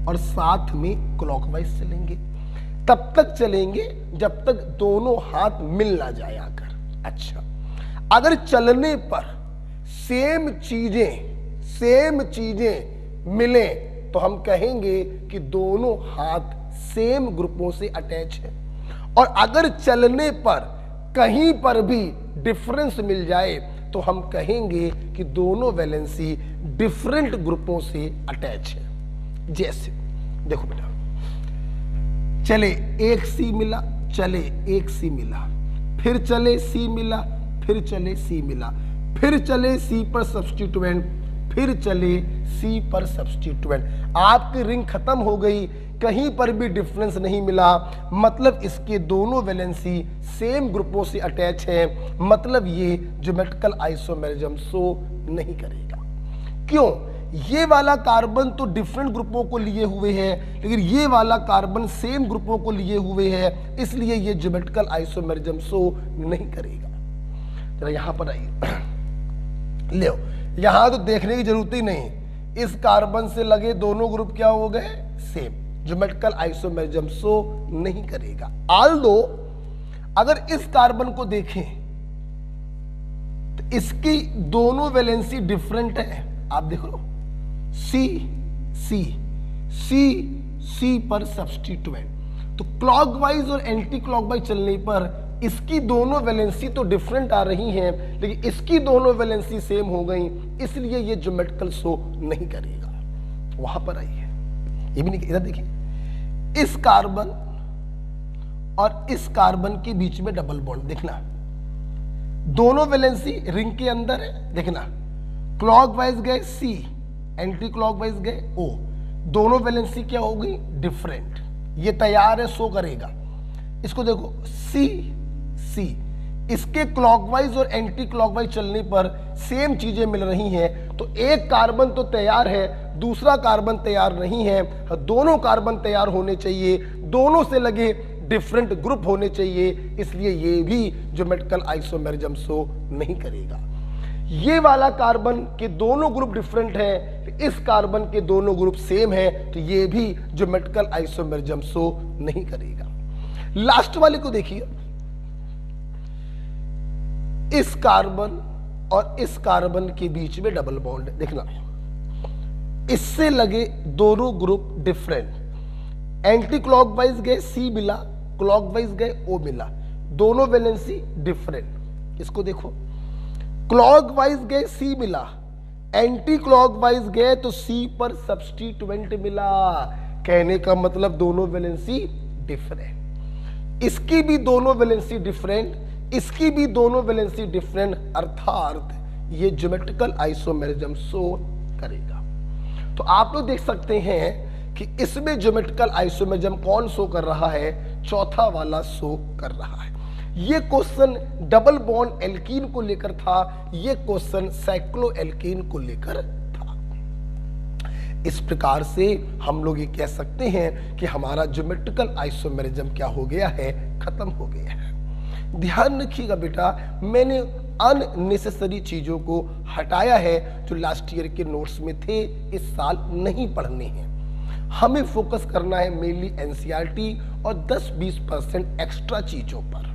और साथ में क्लॉकवाइज चलेंगे। तब तक चलेंगे जब तक दोनों हाथ मिल ना जाए आकर। अच्छा, अगर चलने पर सेम चीजें मिले तो हम कहेंगे कि दोनों हाथ सेम ग्रुपों से अटैच है। और अगर चलने पर कहीं पर भी डिफरेंस मिल जाए तो हम कहेंगे कि दोनों वैलेंसी डिफरेंट ग्रुपों से अटैच है। जैसे देखो बेटा, चले एक सी मिला, चले एक सी मिला, फिर चले सी मिला, फिर चले सी मिला, फिर चले सी पर सब्स्टिट्यूएंट, फिर चले सी पर सब्स्टिट्यूएंट। आपकी रिंग खत्म हो गई, कहीं पर भी डिफरेंस नहीं मिला, मतलब इसके दोनों वैलेंसी सेम ग्रुपों से अटैच है, मतलब ये ज्योमेट्रिकल आइसोमेरिज्म शो नहीं करेगा। क्यों? ये वाला कार्बन तो डिफरेंट ग्रुपों को लिए हुए है, लेकिन ये वाला कार्बन सेम ग्रुपों को लिए हुए है, इसलिए ये ज्योमेट्रिकल आइसोमेरिज्म शो नहीं करेगा। जरा यहां पर आइए, ले यहां तो देखने की जरूरत ही नहीं, इस कार्बन से लगे दोनों ग्रुप क्या हो गए, सेम, ज्योमेट्रिकल आइसोमेरिज्म शो नहीं करेगा। आल्दो अगर इस कार्बन को देखें तो इसकी दोनों वैलेंसी डिफरेंट है। आप देख लो, सी सी सी सी पर सब्स्टिट्यूएंट, तो क्लॉकवाइज और एंटी क्लॉकवाइज चलने पर इसकी दोनों वैलेंसी तो डिफरेंट आ रही हैं, लेकिन इसकी दोनों वैलेंसी सेम हो गई, इसलिए ये ज्योमेट्रिकल शो नहीं करेगा। वहां पर आई है, ये भी नहीं, इधर देखिए, इस कार्बन और इस कार्बन के बीच में डबल बॉन्ड, देखना दोनों वैलेंसी रिंग के अंदर है, देखना क्लॉकवाइज गए सी, एंटी क्लॉकवाइज गए ओ, दोनों वैलेंसी क्या हो गई, डिफरेंट। ये तैयार है, शो करेगा। इसको देखो, सी सी, इसके क्लॉकवाइज और एंटी क्लॉकवाइज चलने पर सेम चीजें मिल रही हैं, तो एक कार्बन तो तैयार है, दूसरा कार्बन तैयार नहीं है। दोनों कार्बन तैयार होने चाहिए, दोनों से लगे डिफरेंट ग्रुप होने चाहिए, इसलिए ये भी ज्योमेट्रिकल आइसोमेरिज्म शो नहीं करेगा। ये वाला कार्बन के दोनों ग्रुप डिफरेंट है, इस कार्बन के दोनों ग्रुप सेम है, तो ये भी ज्योमेट्रिकल आइसोमेरिज्म शो नहीं करेगा। लास्ट वाले को देखिए, इस कार्बन और इस कार्बन के बीच में डबल बॉन्ड, देखना इससे लगे दोनों ग्रुप डिफरेंट, एंटी क्लॉकवाइज गए सी मिला, क्लॉकवाइज गए ओ मिला, दोनों वैलेंसी डिफरेंट। इसको देखो, क्लॉकवाइज गए सी मिला, एंटी क्लॉकवाइज गए तो सी पर सब्स्टिट्यूएंट मिला, कहने का मतलब दोनों वैलेंसी डिफरेंट। इसकी भी दोनों वैलेंसी डिफरेंट, इसकी भी दोनों वैलेंसी डिफरेंट, अर्थात ये ज्योमेट्रिकल आइसोमेरिज्म शो करेगा। तो आप लोग देख सकते हैं कि इसमें ज्योमेट्रिकल आइसोमेरिज्म कौन शो कर रहा है, चौथा वाला शो कर रहा है। ये क्वेश्चन डबल बॉन्ड एल्कीन को लेकर था, ये क्वेश्चन साइक्लो एल्कीन को लेकर था। इस प्रकार से हम लोग ये कह सकते हैं कि हमारा ज्योमेट्रिकल आइसोमेरिज्म क्या हो गया है, खत्म हो गया है। ध्यान रखिएगा बेटा, मैंने अननेसेसरी चीजों को हटाया है जो लास्ट ईयर के नोट्स में थे, इस साल नहीं पढ़ने हैं। हमें फोकस करना है मेनली एनसीईआरटी और 10-20% एक्स्ट्रा चीजों पर।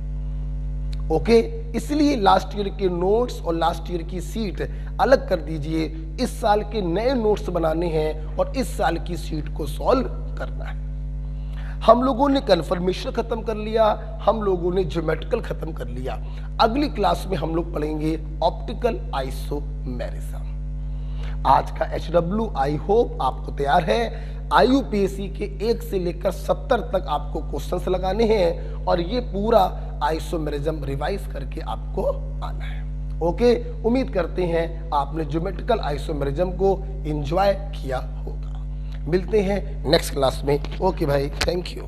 ओके, इसलिए लास्ट ईयर के नोट्स और लास्ट ईयर की सीट अलग कर दीजिए। इस साल के नए नोट्स बनाने हैं और इस साल की सीट को सॉल्व करना है। हम लोगों ने कन्फर्मेशन खत्म कर लिया, हम लोगों ने ज्योमेट्रिकल खत्म कर लिया। अगली क्लास में हम लोग पढ़ेंगे ऑप्टिकल आइसोमेरिज्म। आज का HW आई होप आपको तैयार है। IUPAC के 1 से लेकर 70 तक आपको क्वेश्चंस लगाने हैं और ये पूरा आइसोमेरिज्म रिवाइज करके आपको आना है। ओके, उम्मीद करते हैं आपने ज्योमेट्रिकल आइसोमेरिज्म को एंजॉय किया होगा। मिलते हैं नेक्स्ट क्लास में। ओके भाई, थैंक यू।